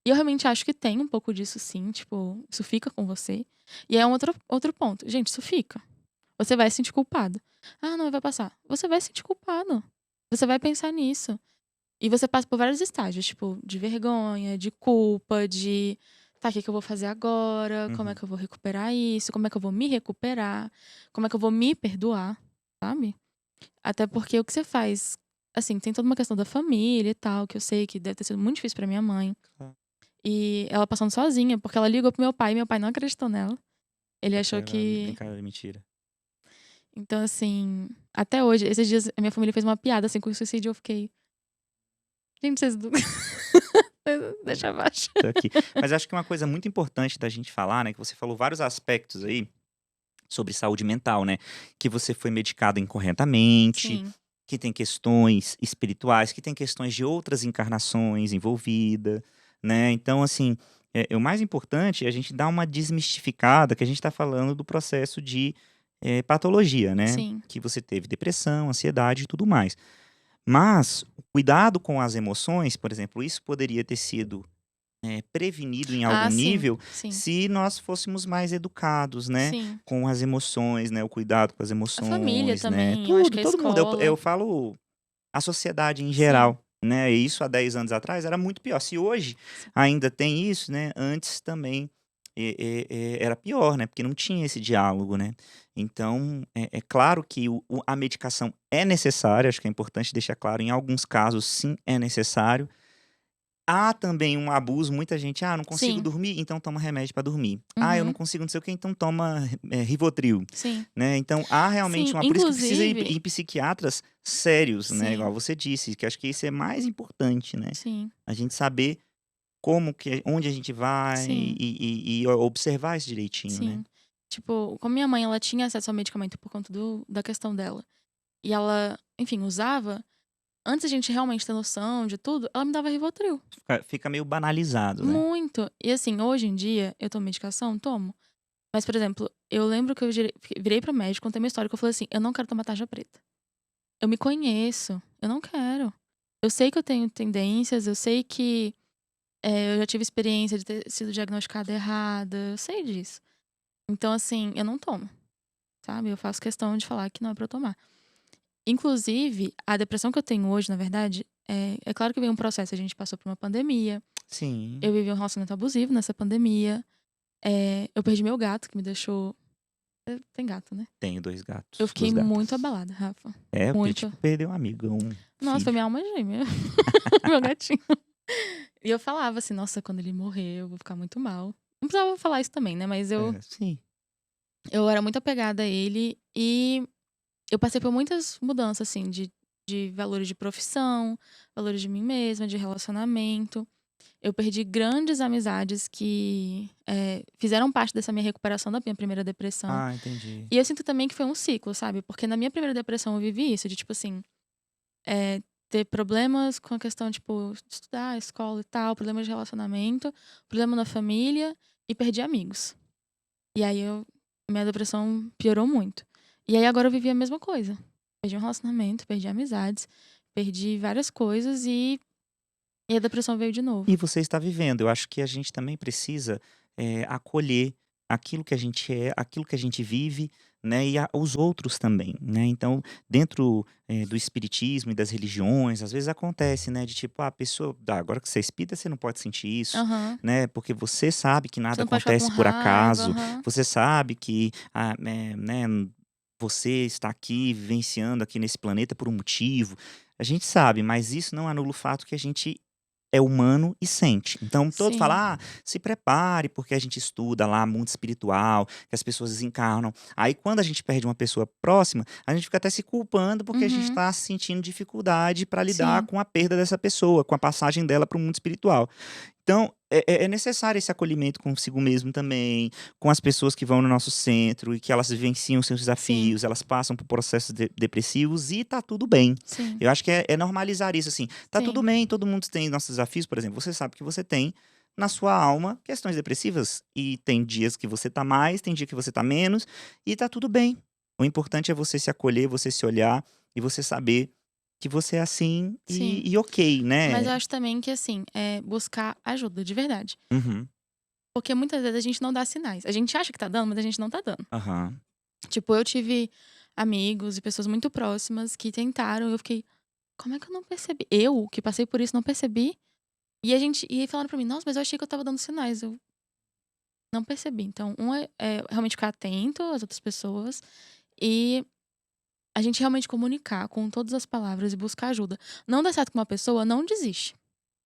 E eu realmente acho que tem um pouco disso sim, tipo, isso fica com você. E é um outro ponto. Gente, isso fica. Você vai se sentir culpado. Ah, não, vai passar. Você vai se sentir culpado. Você vai pensar nisso. E você passa por vários estágios, tipo, de vergonha, de culpa, de tá, o que que eu vou fazer agora? Como é Uhum. que eu vou recuperar isso? Como é que eu vou me recuperar? Como é que eu vou me perdoar? Sabe? Até porque o que você faz, assim, tem toda uma questão da família e tal, que eu sei que deve ter sido muito difícil pra minha mãe. Claro. E ela passando sozinha, porque ela ligou pro meu pai não acreditou nela. Ele Porque achou era que. brincadeira de mentira. Então, assim, até hoje, esses dias a minha família fez uma piada assim com o suicídio, eu fiquei. Gente, vocês. Deixa abaixo. Tô aqui. Mas acho que uma coisa muito importante da gente falar, né, que você falou vários aspectos aí sobre saúde mental, né, que você foi medicado incorretamente, Sim. que tem questões espirituais, que tem questões de outras encarnações envolvida, né? Então, assim, o mais importante é a gente dar uma desmistificada, que a gente está falando do processo de patologia, né? Sim. Que você teve depressão, ansiedade e tudo mais. Mas o cuidado com as emoções, por exemplo, isso poderia ter sido prevenido em algum Ah, sim. nível Sim. se nós fôssemos mais educados, né, Sim. com as emoções, né, o cuidado com as A família emoções, né, também, eu acho tudo, que a todo mundo. Eu escola. falo a sociedade em Sim. geral, né, e isso há 10 anos atrás era muito pior. Se hoje Sim. ainda tem isso, né, antes também era pior, né? Porque não tinha esse diálogo, né? Então, é claro que a medicação é necessária, acho que é importante deixar claro, em alguns casos, sim, é necessário. Há também um abuso, muita gente, não consigo Sim, dormir, então toma remédio para dormir. Eu não uhum, consigo não sei o quê, então toma Rivotril, sim, né. Então há sim. realmente por isso que precisa ir Inclusive, em psiquiatras sérios, né, sim, igual você disse, que acho que isso é mais importante, né. sim, A gente saber como que onde a gente vai sim, e observar isso direitinho, né. sim. Tipo, como minha mãe, ela tinha acesso ao medicamento por conta da questão dela. E ela, enfim, usava. Antes a gente realmente ter noção de tudo, ela me dava Rivotril. Fica meio banalizado, né. Muito. E assim, hoje em dia, eu tomo medicação? Tomo. Mas, por exemplo, eu lembro que eu virei pro médico, contei uma história que eu falei assim: eu não quero tomar tarja preta. Eu me conheço, eu não quero. Eu sei que eu tenho tendências, eu sei que eu já tive experiência de ter sido diagnosticada errada, eu sei disso. Então, assim, eu não tomo, sabe? Eu faço questão de falar que não é pra eu tomar. Inclusive, a depressão que eu tenho hoje, na verdade, é claro que veio um processo. A gente passou por uma pandemia, eu Sim, vivi um relacionamento abusivo nessa pandemia, eu perdi meu gato, que me deixou. Tem gato, né? tenho 2 Eu gatos, fiquei 2 muito gatas. abalada, Rafa. É, porque Muito. tipo perder um amigo, um Nossa, foi filho. minha alma gêmea. Meu gatinho. E eu falava assim: nossa, quando ele morrer, eu vou ficar muito mal. Não precisava falar isso também, né? Mas Sim. eu era muito apegada a ele e eu passei por muitas mudanças, assim, de valores de profissão, valores de mim mesma, de relacionamento. Eu perdi grandes amizades que fizeram parte dessa minha recuperação da minha primeira depressão. Entendi. E eu sinto também que foi um ciclo, sabe? Porque na minha primeira depressão eu vivi isso, de tipo assim, ter problemas com a questão, tipo, de estudar, escola e tal, problemas de relacionamento, problema na família e perdi amigos. E aí minha depressão piorou muito. E aí agora eu vivi a mesma coisa. Perdi um relacionamento, perdi amizades, perdi várias coisas e a depressão veio de novo. E você está vivendo. Eu acho que a gente também precisa, acolher aquilo que a gente é, aquilo que a gente vive, né, e os outros também, né. Então, dentro, do espiritismo e das religiões, às vezes acontece, né, de tipo, a pessoa agora que você é espírita, você não pode sentir isso, Aham. né, porque você sabe que Você nada não pode ficar com acontece por raiva, acaso, aham. você sabe que, né, você está aqui vivenciando aqui nesse planeta por um motivo. A gente sabe, mas isso não anula o fato que a gente é humano e sente. Então todo Sim. fala: se prepare, porque a gente estuda lá mundo espiritual, que as pessoas desencarnam. Aí quando a gente perde uma pessoa próxima, a gente fica até se culpando, porque a gente Uhum. está sentindo dificuldade para lidar Sim. com a perda dessa pessoa, com a passagem dela para o mundo espiritual. Então, é necessário esse acolhimento consigo mesmo também, com as pessoas que vão no nosso centro e que elas vivenciam seus Sim. desafios, elas passam por processos depressivos e tá tudo bem. Sim. Eu acho que é normalizar isso, assim. Tá tudo Sim. bem, todo mundo tem nossos desafios, por exemplo, você sabe que você tem na sua alma questões depressivas e tem dias que você tá mais, tem dia que você tá menos e tá tudo bem. O importante é você se acolher, você se olhar e você saber que você é assim Sim. e ok, Mas né. eu acho também que, assim, buscar ajuda, de verdade. Uhum. Porque muitas vezes a gente não dá sinais. A gente acha que tá dando, mas a gente não tá dando. Aham. Tipo, eu tive amigos e pessoas muito próximas que tentaram e eu fiquei, como é que eu não percebi? Eu, que passei por isso, não percebi. E aí falaram pra mim, nossa, mas eu achei que eu tava dando sinais. Eu não percebi. Então, é realmente ficar atento às outras pessoas e a gente realmente comunicar com todas as palavras e buscar ajuda. Não dá certo com uma pessoa, não desiste.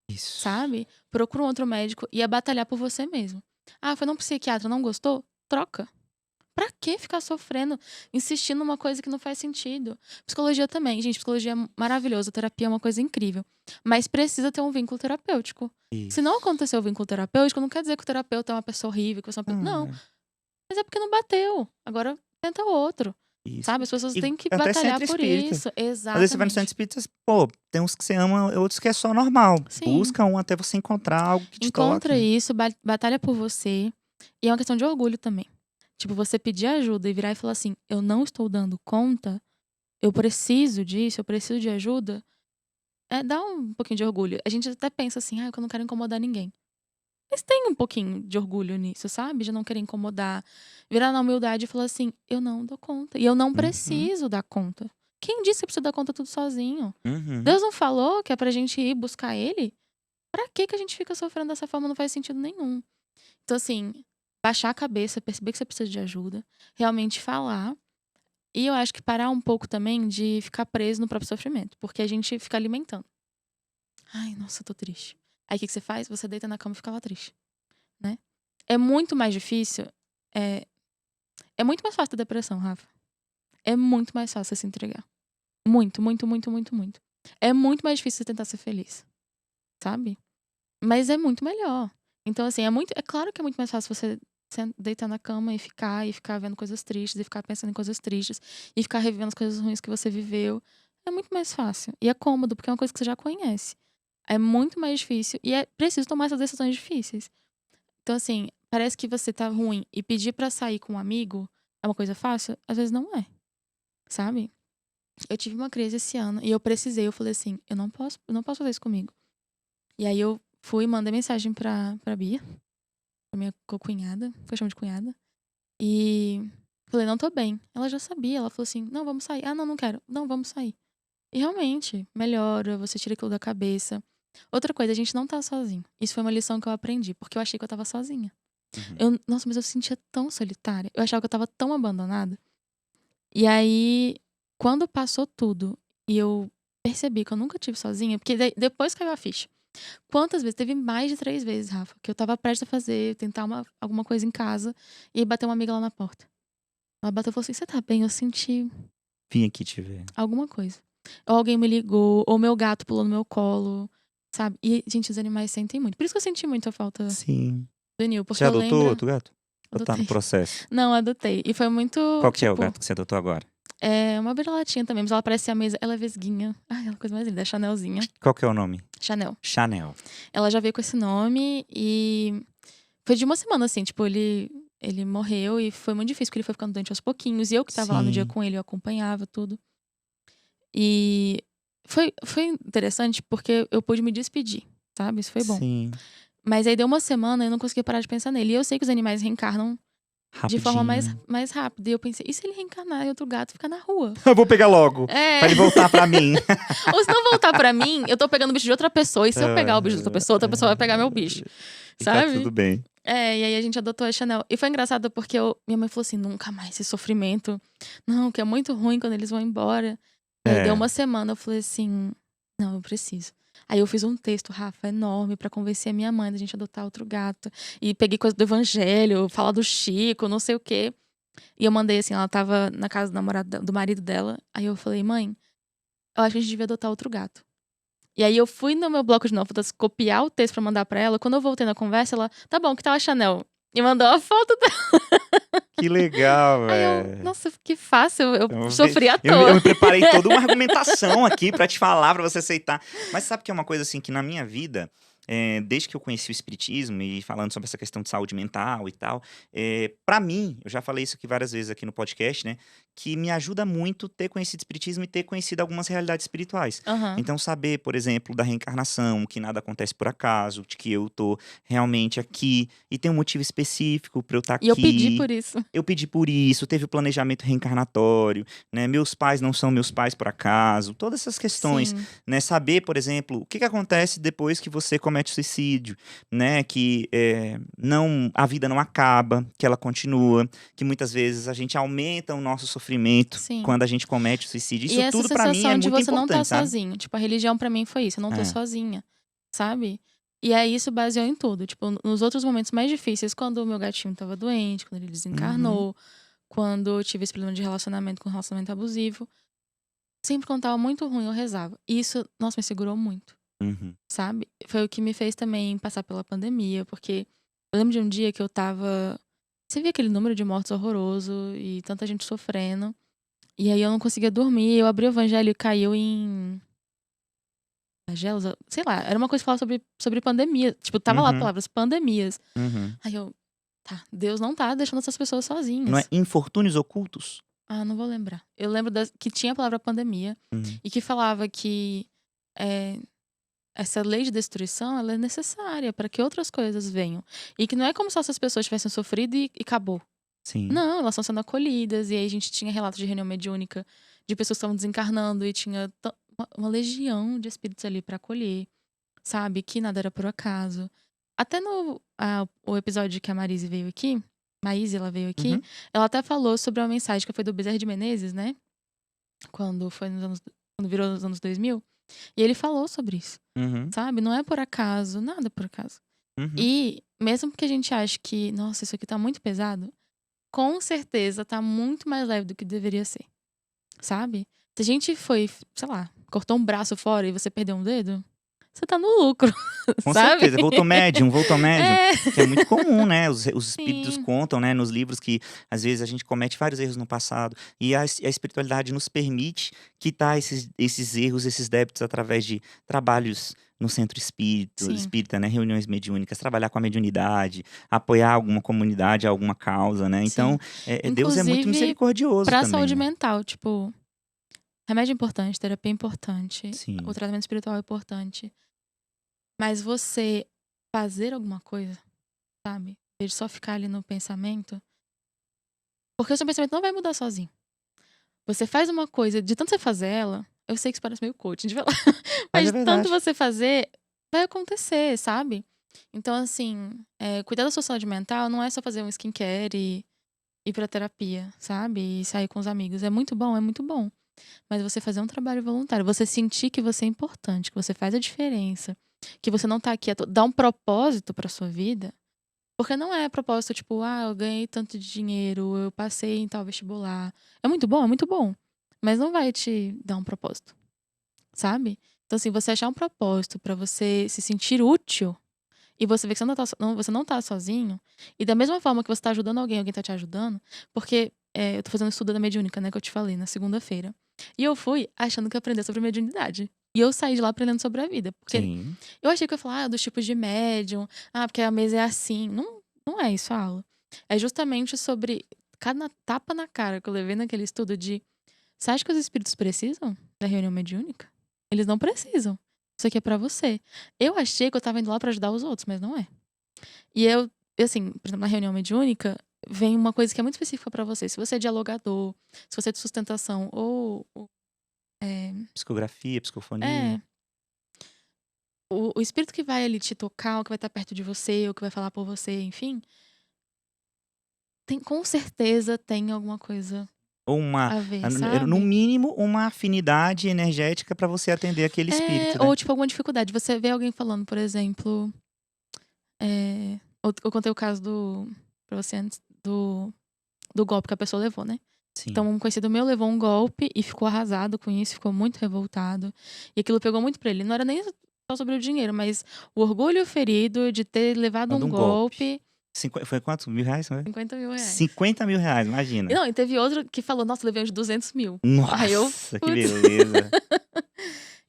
Isso. Sabe? Procura um outro médico e é batalhar por você mesmo. Ah, foi num psiquiatra, não gostou? Troca. Pra que ficar sofrendo, insistindo numa coisa que não faz sentido? Psicologia também, gente, psicologia é maravilhosa, terapia é uma coisa incrível. Mas precisa ter um vínculo terapêutico. Se não Isso. aconteceu o vínculo terapêutico, não quer dizer que o terapeuta é uma pessoa horrível, que você é uma pessoa. Não, É, mas é porque não bateu. Agora tenta outro. isso. Sabe? As pessoas E têm que até batalhar centro por espírita. isso. Às vezes você vai no centro Exatamente. espírita, pô, tem uns que você ama, outros que é só normal. Sim. Busca um até você encontrar algo que te toque, Encontra né. isso, batalha por você. E é uma questão de orgulho também. Tipo, você pedir ajuda e virar e falar assim: eu não estou dando conta, eu preciso disso, eu preciso de ajuda. Dá um pouquinho de orgulho. A gente até pensa assim: eu não quero incomodar ninguém. Mas tem um pouquinho de orgulho nisso, sabe? De não querer incomodar. Virar na humildade e falar assim: eu não dou conta. E eu não Uhum, preciso dar conta. Quem disse que precisa dar conta tudo sozinho? uhum. Deus não falou que é pra gente ir buscar ele? Pra que a gente fica sofrendo dessa forma? Não faz sentido nenhum. Então, assim, baixar a cabeça, perceber que você precisa de ajuda, realmente falar. E eu acho que parar um pouco também de ficar preso no próprio sofrimento, porque a gente fica alimentando. Ai, nossa, eu tô triste. Aí o que você faz? Você deita na cama e fica lá triste, né? É muito mais difícil. É, é muito mais fácil a depressão, Rafa. É muito mais fácil você se entregar. Muito, muito, muito, muito, muito. É muito mais difícil você tentar ser feliz, sabe? Mas é muito melhor. Então, assim, é claro que é muito mais fácil você deitar na cama e ficar vendo coisas tristes, e ficar pensando em coisas tristes, e ficar revivendo as coisas ruins que você viveu. É muito mais fácil. E é cômodo, porque é uma coisa que você já conhece. É muito mais difícil e é preciso tomar essas decisões difíceis. Então, assim, parece que você tá ruim e pedir pra sair com um amigo é uma coisa fácil? Às vezes não é, sabe? Eu tive uma crise esse ano e eu falei assim, eu não posso fazer isso comigo. E aí eu fui e mandei mensagem pra Bia, pra minha co-cunhada, que eu chamo de cunhada. E falei, não tô bem. Ela já sabia, ela falou assim, não, vamos sair. Ah, não, não quero. Não, vamos sair. E realmente, melhora, você tira aquilo da cabeça. Outra coisa, a gente não tá sozinho. Isso foi uma lição que eu aprendi, porque eu achei que eu tava sozinha. Nossa, mas eu me sentia tão solitária. Eu achava que eu tava tão abandonada. E aí, quando passou tudo e eu percebi que eu nunca tive sozinha, porque depois caiu a ficha. Quantas vezes? Teve mais de 3 vezes, Rafa, que eu tava prestes a tentar alguma coisa em casa e aí bateu uma amiga lá na porta. Ela bateu e falou assim: você tá bem? Eu senti Vim aqui te ver. alguma coisa. Ou alguém me ligou, ou meu gato pulou no meu colo, sabe? E, gente, os animais sentem muito. Por isso que eu senti muito a falta Sim. do Nil, porque Você eu adotou lembro. outro gato? Ou tá no Adotei. processo? Não, adotei. E foi muito. Qual que é o Tipo, gato que você adotou agora? é uma vira-latinha também, mas ela parece a mesa. Ela é vesguinha. Ai, ela é a coisa mais linda. É Chanelzinha. Qual que é o nome? Chanel. Chanel. Ela já veio com esse nome e foi de uma semana, assim, tipo, ele morreu e foi muito difícil, porque ele foi ficando doente aos pouquinhos. E eu que tava lá no dia Sim. com ele, eu acompanhava tudo. E foi interessante porque eu pude me despedir, sabe? Isso foi bom. Sim. Mas aí deu uma semana e eu não conseguia parar de pensar nele. E eu sei que os animais reencarnam de forma Rapidinho. mais rápida. E eu pensei, e se ele reencarnar e outro gato ficar na rua? Eu vou pegar logo. É. Pra ele voltar pra mim. Ou se não voltar pra mim, eu tô pegando o bicho de outra pessoa. E se eu pegar o bicho de outra pessoa vai pegar meu bicho. E tá Sabe? tudo bem. É, e aí a gente adotou a Chanel. E foi engraçado porque minha mãe falou assim: nunca mais esse sofrimento. Não, que é muito ruim quando eles vão embora. E aí É. deu uma semana, eu falei assim: não, eu preciso. Aí eu fiz um texto, Rafa, enorme, pra convencer a minha mãe da gente adotar outro gato. E peguei coisa do evangelho, falar do Chico, não sei o quê. E eu mandei assim, ela tava na casa do marido dela. Aí eu falei: mãe, eu acho que a gente devia adotar outro gato. E aí eu fui no meu bloco de notas copiar o texto pra mandar pra ela. Quando eu voltei na conversa, ela, tá bom, que tal a Chanel? E mandou a foto dela. Que legal, Aí eu, velho. nossa, que fácil, eu Eu sofri à Eu toa. me preparei toda uma argumentação aqui pra te falar, pra você aceitar. Mas sabe que é uma coisa assim que na minha vida, desde que eu conheci o espiritismo e falando sobre essa questão de saúde mental e tal, para mim, eu já falei isso aqui várias vezes aqui no podcast, né? Que me ajuda muito ter conhecido espiritismo e ter conhecido algumas realidades espirituais. Aham. Então, saber, por exemplo, da reencarnação, que nada acontece por acaso, de que eu tô realmente aqui e tem um motivo específico pra eu estar aqui. E eu pedi por isso. Eu pedi por isso, teve o planejamento reencarnatório, né? Meus pais não são meus pais por acaso, todas essas questões, Sim. né? Saber, por exemplo, o que acontece depois que você comete suicídio, né? Que a vida não acaba, que ela continua, que muitas vezes a gente aumenta o nosso sofrimento Sim. quando a gente comete suicídio. E Isso essa tudo pra mim é sensação de muito você não tá importante, sabe? sozinho. Tipo, a religião pra mim foi isso, eu não tô É. sozinha, sabe? E aí isso baseou em tudo. Tipo, nos outros momentos mais difíceis, quando o meu gatinho tava doente, quando ele desencarnou, quando eu tive esse problema de relacionamento com relacionamento abusivo. Sempre quando tava muito ruim, eu rezava. E isso, nossa, me segurou muito, Uhum. sabe? Foi o que me fez também passar pela pandemia, porque eu lembro de um dia que eu tava. Você via aquele número de mortes horroroso e tanta gente sofrendo. E aí eu não conseguia dormir. Eu abri o evangelho e caiu em. Flagelos, sei lá, era uma coisa que falava sobre pandemia. Tipo, tava lá Uhum. palavras pandemias. Uhum. Aí eu. Tá, Deus não tá deixando essas pessoas sozinhas. Não é infortúnios ocultos? Ah, não vou lembrar. Eu lembro que tinha a palavra pandemia Uhum. e que falava que essa lei de destruição ela é necessária para que outras coisas venham. E que não é como se essas pessoas tivessem sofrido e acabou. Sim. Não, elas estão sendo acolhidas. E aí a gente tinha relatos de reunião mediúnica de pessoas que estavam desencarnando e tinha uma legião de espíritos ali para acolher, sabe? Que nada era por acaso. Até o episódio que a Marise veio aqui, Maíse, ela veio aqui, Uhum. ela até falou sobre uma mensagem que foi do Bezerra de Menezes, né? Quando virou nos anos 2000. E ele falou sobre isso, Uhum. sabe? Não é por acaso, nada é por acaso. Uhum. E mesmo que a gente ache que, nossa, isso aqui tá muito pesado, com certeza tá muito mais leve do que deveria ser, sabe? Se a gente foi, sei lá, cortou um braço fora e você perdeu um dedo, você tá no lucro, Com sabe? certeza. Voltou médium, É, que é muito comum, né? Os espíritos sim, contam, né, nos livros que às vezes a gente comete vários erros no passado e a espiritualidade nos permite quitar esses erros, esses débitos através de trabalhos no centro sim. espírita, né? Reuniões mediúnicas, trabalhar com a mediunidade, apoiar alguma comunidade, alguma causa, né? Então, Sim. Deus é muito Inclusive, misericordioso pra também, saúde né? mental, tipo, remédio é importante, terapia é importante, o Sim. tratamento espiritual é importante. Mas você fazer alguma coisa, sabe? Em vez de só ficar ali no pensamento, porque o seu pensamento não vai mudar sozinho. Você faz uma coisa, de tanto você fazer ela, eu sei que isso parece meio coaching de falar, Mas mas é de tanto verdade. você fazer, vai acontecer, sabe? Então, assim, cuidar da sua saúde mental não é só fazer um skincare e ir pra terapia, sabe? E sair com os amigos. É muito bom, é muito bom. Mas você fazer um trabalho voluntário, você sentir que você é importante, que você faz a diferença, que você não tá aqui dar um propósito pra sua vida, porque não é propósito tipo, eu ganhei tanto de dinheiro, eu passei em tal vestibular. É muito bom, mas não vai te dar um propósito, sabe? Então assim, você achar um propósito pra você se sentir útil e você vê que você não tá sozinho, e da mesma forma que você tá ajudando alguém, alguém tá te ajudando, porque eu tô fazendo um estudo da mediúnica, né, que eu te falei, na segunda-feira. E eu fui achando que ia aprender sobre mediunidade. E eu saí de lá aprendendo sobre a vida. Porque Sim. eu achei que eu ia falar dos tipos de médium, porque a mesa é assim. Não, não é isso a aula. É justamente sobre cada tapa na cara que eu levei naquele estudo de. Você acha que os espíritos precisam da reunião mediúnica? Eles não precisam. Isso aqui é pra você. Eu achei que eu tava indo lá pra ajudar os outros, mas não é. E assim, por exemplo, na reunião mediúnica, vem uma coisa que é muito específica pra você. Se você é dialogador, se você é de sustentação ou é, Psicografia, psicofonia. é, o espírito que vai ali te tocar, ou que vai estar perto de você, ou que vai falar por você, enfim, com certeza tem alguma coisa Ou a ver, no sabe? mínimo, uma afinidade energética para você atender aquele espírito, né. Ou tipo alguma dificuldade. Você vê alguém falando, por exemplo, eu contei o caso pra você antes, do golpe que a pessoa levou, né? Então, Sim. um conhecido meu levou um golpe e ficou arrasado com isso, ficou muito revoltado. E aquilo pegou muito pra ele. Não era nem só sobre o dinheiro, mas o orgulho ferido de ter levado Manda um um golpe. golpe, Foi quanto? R$1.000, foi? 50 mil reais. R$50.000, E imagina. não, e teve outro que falou, nossa, levei uns 200 mil. Aí eu, Nossa, que putz. beleza.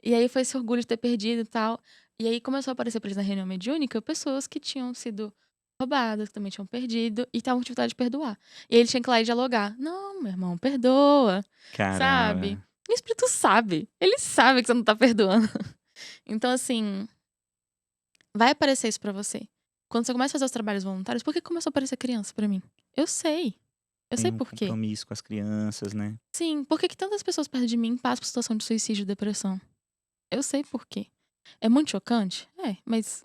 E aí foi esse orgulho de ter perdido e tal. E aí começou a aparecer pra eles na reunião mediúnica pessoas que tinham sido roubadas, que também tinham perdido e estavam com dificuldade de perdoar. E aí ele tinha que ir lá e dialogar. Não, meu irmão, perdoa, sabe? Caramba. O espírito sabe. Ele sabe que você não tá perdoando. Então, assim, vai aparecer isso pra você. Quando você começa a fazer os trabalhos voluntários, por que começou a aparecer criança pra mim? Eu sei. Eu Tem sei um por quê. compromisso com as crianças, né. Sim, por que que tantas pessoas perto de mim passam por situação de suicídio e depressão? Eu sei por quê. É muito chocante? É, mas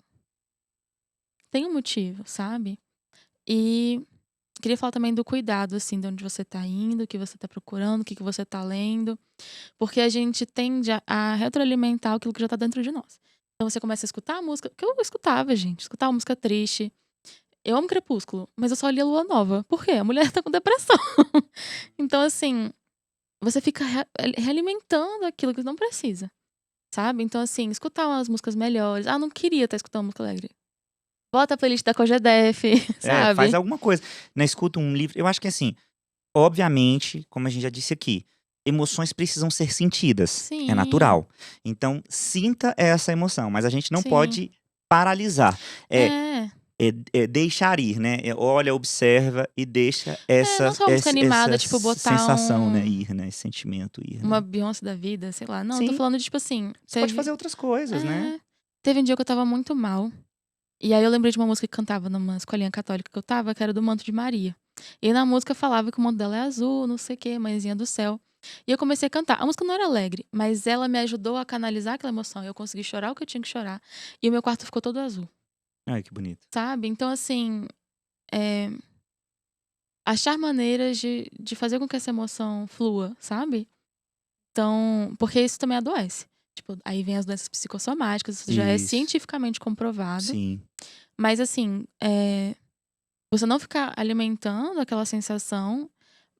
tem um motivo, sabe? E queria falar também do cuidado, assim, de onde você tá indo, o que você tá procurando, o que que você tá lendo. Porque a gente tende a retroalimentar aquilo que já tá dentro de nós. Então você começa a escutar a música, que eu escutava, gente, escutava música triste. Eu amo Crepúsculo, mas eu só li a Lua Nova. Por quê? A mulher tá com depressão. Então, assim, você fica realimentando aquilo que não precisa. Sabe? Então, assim, escutar umas músicas melhores. Não queria estar escutando música alegre. Bota a playlist da Kojadef, Faz sabe? alguma coisa, né, escuta um livro eu acho que assim, obviamente, como a gente já disse aqui, emoções precisam ser sentidas, é Sim, natural. Então, sinta essa emoção, mas a gente não sim. pode paralisar. É É. deixar ir, né, olha, observa e deixa Não só uma música essa animada, tipo, botar sensação, né, ir, né, esse sentimento ir, uma né. Beyoncé da vida, sei lá. Não, eu tô Sim, falando de, tipo assim, você pode fazer outras coisas, né. é, teve um dia que eu estava muito mal. E aí eu lembrei de uma música que cantava numa escolinha católica que eu estava, que era do Manto de Maria. E na música falava que o manto dela é azul, não sei o quê, mãezinha do céu. E eu comecei a cantar. A música não era alegre, mas ela me ajudou a canalizar aquela emoção. Eu consegui chorar o que eu tinha que chorar. E o meu quarto ficou todo azul, Ai, que bonito. sabe? Então, assim, é, achar maneiras de fazer com que essa emoção flua, sabe? Então, porque isso também adoece. Tipo, aí vem as doenças psicossomáticas, isso já é Isso. cientificamente comprovado. Sim. Mas assim, você não ficar alimentando aquela sensação,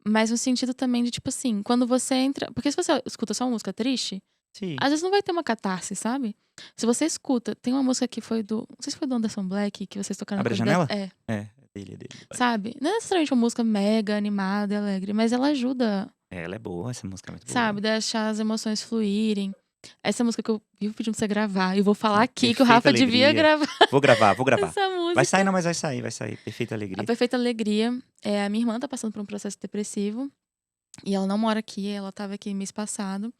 mas no sentido também de, tipo assim, quando você entra. Porque se você escuta só uma música triste, Sim. às vezes não vai ter uma catarse, sabe? Se você escuta, tem uma música que foi do. Não sei se foi do Anderson Black, que vocês tocaram na Abre a Cordel. janela? É, É dele, é dele. sabe? Não é necessariamente uma música mega animada e alegre, mas ela ajuda, Ela é boa, essa música é muito sabe? boa. Deixar as emoções fluírem. Essa música que eu vivo pedindo pra você gravar. E vou falar É aqui que o Perfeita Rafa devia Alegria. gravar Vou gravar, vou gravar. essa Vai sair, música. não, mas vai sair. Perfeita A Alegria. Perfeita Alegria. A minha irmã tá passando por um processo depressivo. E ela não mora aqui, ela tava aqui mês passado.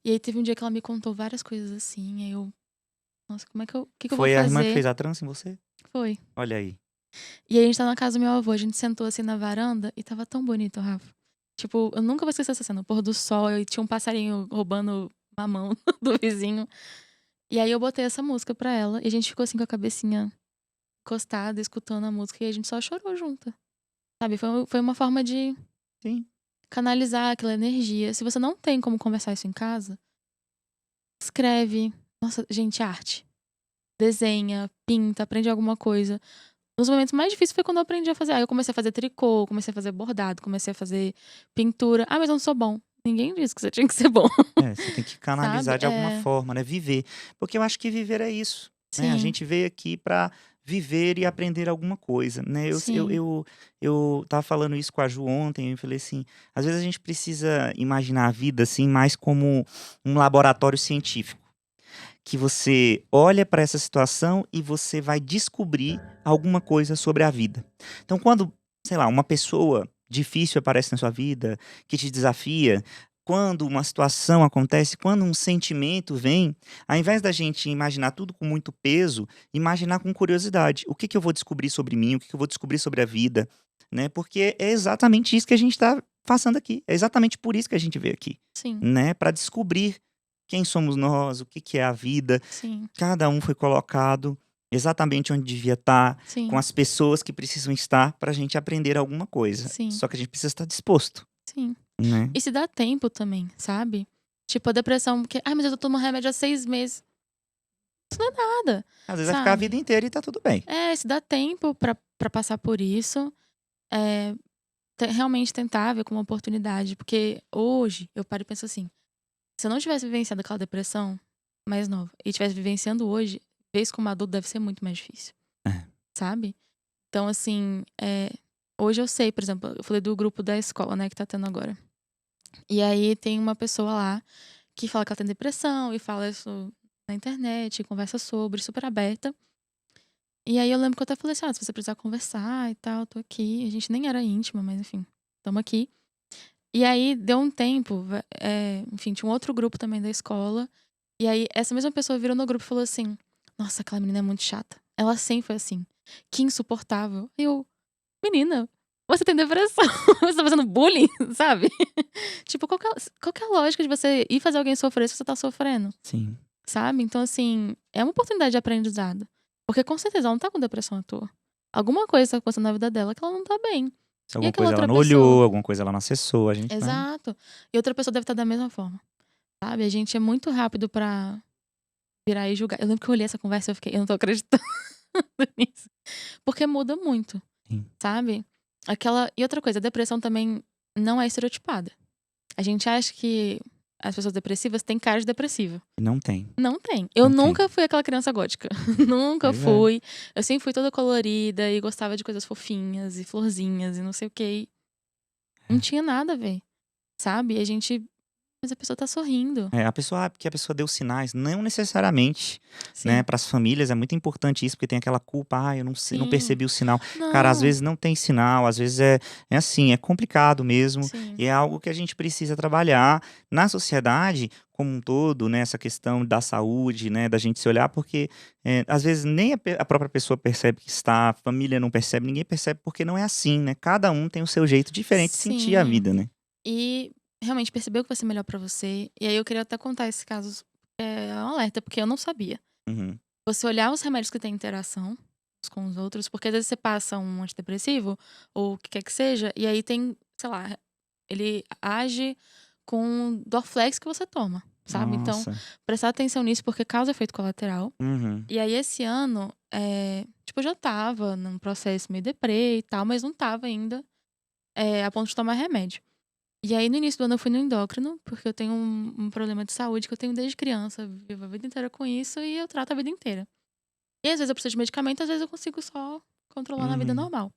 E aí teve um dia que ela me contou várias coisas assim. Aí eu. Nossa, como é que eu. O que eu vou Foi a irmã que fazer? fez a trança em você? Foi. Olha aí. E aí a gente tá na casa do meu avô, a gente sentou assim na varanda e tava tão bonito, Rafa. Tipo, eu nunca vou esquecer essa cena. O pôr do sol e tinha um passarinho roubando mamão do vizinho. E aí eu botei essa música pra ela e a gente ficou assim com a cabecinha encostada, escutando a música e a gente só chorou junto. Sabe? Foi uma forma de Sim. canalizar aquela energia. Se você não tem como conversar isso em casa, escreve. Nossa, gente, arte. Desenha, pinta, aprende alguma coisa. Nos momentos mais difíceis foi quando eu aprendi a fazer. Aí eu comecei a fazer tricô, comecei a fazer bordado, comecei a fazer pintura. Ah, mas eu não sou bom. Ninguém disse que você tinha que ser bom, Você tem que sabe? canalizar de alguma forma, né? Viver. Porque eu acho que viver é isso, né? A Sim, gente veio aqui pra viver e aprender alguma coisa, né? sim, Eu tava falando isso com a Ju ontem, eu falei assim, às vezes a gente precisa imaginar a vida, assim, mais como um laboratório científico. Que você olha para essa situação e você vai descobrir alguma coisa sobre a vida. Então, quando, sei lá, uma pessoa difícil aparece na sua vida, que te desafia, quando uma situação acontece, quando um sentimento vem, ao invés da gente imaginar tudo com muito peso, imaginar com curiosidade. O que que eu vou descobrir sobre mim? O que que eu vou descobrir sobre a vida? Né? Porque é exatamente isso que a gente está passando aqui. É exatamente por isso que a gente veio aqui, sim, né? Para descobrir quem somos nós, o que que é a vida. sim, Cada um foi colocado exatamente onde devia estar, com sim, as pessoas que precisam estar para a gente aprender alguma coisa. sim, Só que a gente precisa estar disposto, sim. né? E se dá tempo também, sabe? Tipo, a depressão, porque, mas eu tô tomando remédio há 6 meses. Isso não é nada, Às vezes vai ficar a vida sabe? inteira e tá tudo bem. Se dá tempo pra passar por isso. É, realmente tentar ver como uma oportunidade. Porque hoje eu paro e penso assim: se eu não tivesse vivenciado aquela depressão mais nova e tivesse vivenciando hoje, ver isso como adulto deve ser muito mais difícil, É. sabe? Então, assim, hoje eu sei, por exemplo, eu falei do grupo da escola, né, que tá tendo agora. E aí tem uma pessoa lá que fala que ela tem depressão e fala isso na internet, conversa sobre, super aberta. E aí eu lembro que eu até falei assim: se você precisar conversar e tal, tô aqui. A gente nem era íntima, mas enfim, tamo aqui. E aí deu um tempo, enfim, tinha um outro grupo também da escola. E aí essa mesma pessoa virou no grupo e falou assim: nossa, aquela menina é muito chata. Ela sempre foi assim. Que insuportável. Menina, você tem depressão. Você tá fazendo bullying, sabe? Tipo, qual que é a lógica de você ir fazer alguém sofrer se você tá sofrendo? Sim. Sabe? Então, assim, é uma oportunidade de aprendizado. Porque com certeza ela não tá com depressão à toa. Alguma coisa tá acontecendo na vida dela que ela não tá bem. Se E alguma aquela coisa ela outra não pessoa? olhou, alguma coisa ela não acessou, a gente vai. Exato. E outra pessoa deve estar da mesma forma. Sabe? A gente é muito rápido pra virar e julgar. Eu lembro que eu olhei essa conversa e eu não tô acreditando nisso. Porque muda muito, Sim. sabe? E outra coisa, a depressão também não é estereotipada. A gente acha que as pessoas depressivas têm cara de depressiva. Não tem. Não tem. Eu Não tem. nunca fui aquela criança gótica. Nunca Pois é. fui. Eu sempre fui toda colorida e gostava de coisas fofinhas e florzinhas e não sei o quê. Não tinha nada a ver, sabe? E mas a pessoa tá sorrindo. A pessoa, porque a pessoa deu sinais, não necessariamente, né? Sim. Para as famílias é muito importante isso, porque tem aquela culpa, eu não sei, não Sim. percebi o sinal. Cara, às Não. vezes não tem sinal, às vezes é assim, é complicado mesmo, Sim. e é algo que a gente precisa trabalhar na sociedade como um todo, né? Essa questão da saúde, né? Da gente se olhar, porque às vezes nem a própria pessoa percebe que está, a família não percebe, ninguém percebe, porque não é assim, né? Cada um tem o seu jeito diferente de sentir a Sim. vida, né? E realmente percebeu que vai ser melhor pra você. E aí eu queria até contar esse caso. É um alerta, porque eu não sabia. Uhum. Você olhar os remédios que têm interação. com os outros, porque às vezes você passa um antidepressivo, ou o que quer que seja, e aí tem, sei lá, ele age com Dorflex que você toma, sabe? Então, Nossa. prestar atenção nisso, porque causa efeito colateral. Uhum. E aí, esse ano, tipo, eu já tava num processo meio deprê e tal, mas não tava ainda a ponto de tomar remédio. E aí, no início do ano, eu fui no endócrino, porque eu tenho um problema de saúde que eu tenho desde criança. Eu vivo a vida inteira com isso e eu trato a vida inteira. E às vezes eu preciso de medicamento, às vezes eu consigo só controlar na vida Uhum. normal.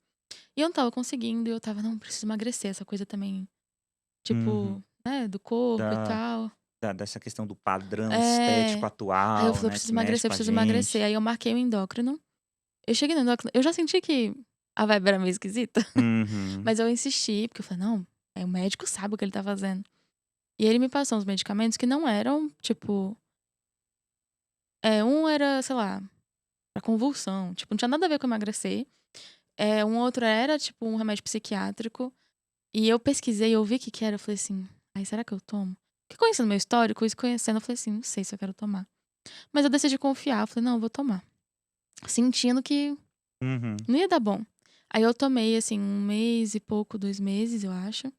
E eu não tava conseguindo, e eu tava, não, preciso emagrecer, essa coisa também, Uhum. tipo, né, do corpo e Da, tal. dessa questão do padrão estético É. Aí eu atual, falei, eu né? preciso Que mexe emagrecer, eu com a preciso emagrecer. gente. Aí eu marquei o endócrino. Eu cheguei no endócrino, eu já senti que a vibe era meio esquisita, Uhum. mas eu insisti, porque eu falei, não, o médico sabe o que ele tá fazendo. E ele me passou uns medicamentos que não eram, tipo. Um era, sei lá, pra convulsão. Tipo, não tinha nada a ver com emagrecer. Um outro era, tipo, um remédio psiquiátrico. E eu pesquisei, eu vi o que que era. Eu falei assim, ai, será que eu tomo? Porque conhecendo meu histórico, isso conhecendo, eu falei assim, não sei se eu quero tomar. Mas eu decidi confiar. Eu falei, não, eu vou tomar. Sentindo que Uhum. não ia dar bom. Aí eu tomei, assim, 1 mês e pouco, 2 meses, eu acho.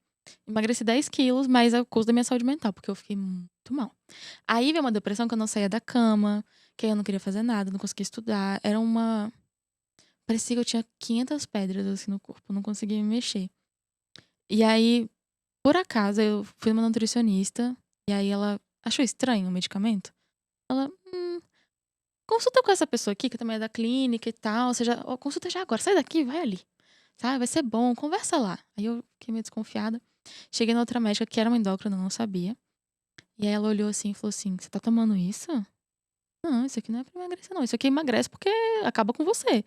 Emagreci 10 quilos, mas é o custo da minha saúde mental, porque eu fiquei muito mal. Aí veio uma depressão que eu não saía da cama, que aí eu não queria fazer nada, não conseguia estudar. Era uma. Parecia que eu tinha 500 pedras, assim, no corpo, eu não conseguia me mexer. E aí, por acaso, eu fui numa nutricionista, e aí ela achou estranho o medicamento. Ela, consulta com essa pessoa aqui, que também é da clínica e tal. Você já, consulta já agora, sai daqui, vai ali. Sabe, vai ser bom, conversa lá. Aí eu fiquei meio desconfiada. Cheguei na outra médica, que era uma endócrina, eu não sabia. E aí ela olhou assim e falou assim: Você tá tomando isso? Não, isso aqui não é pra emagrecer, não. Isso aqui emagrece porque acaba com você.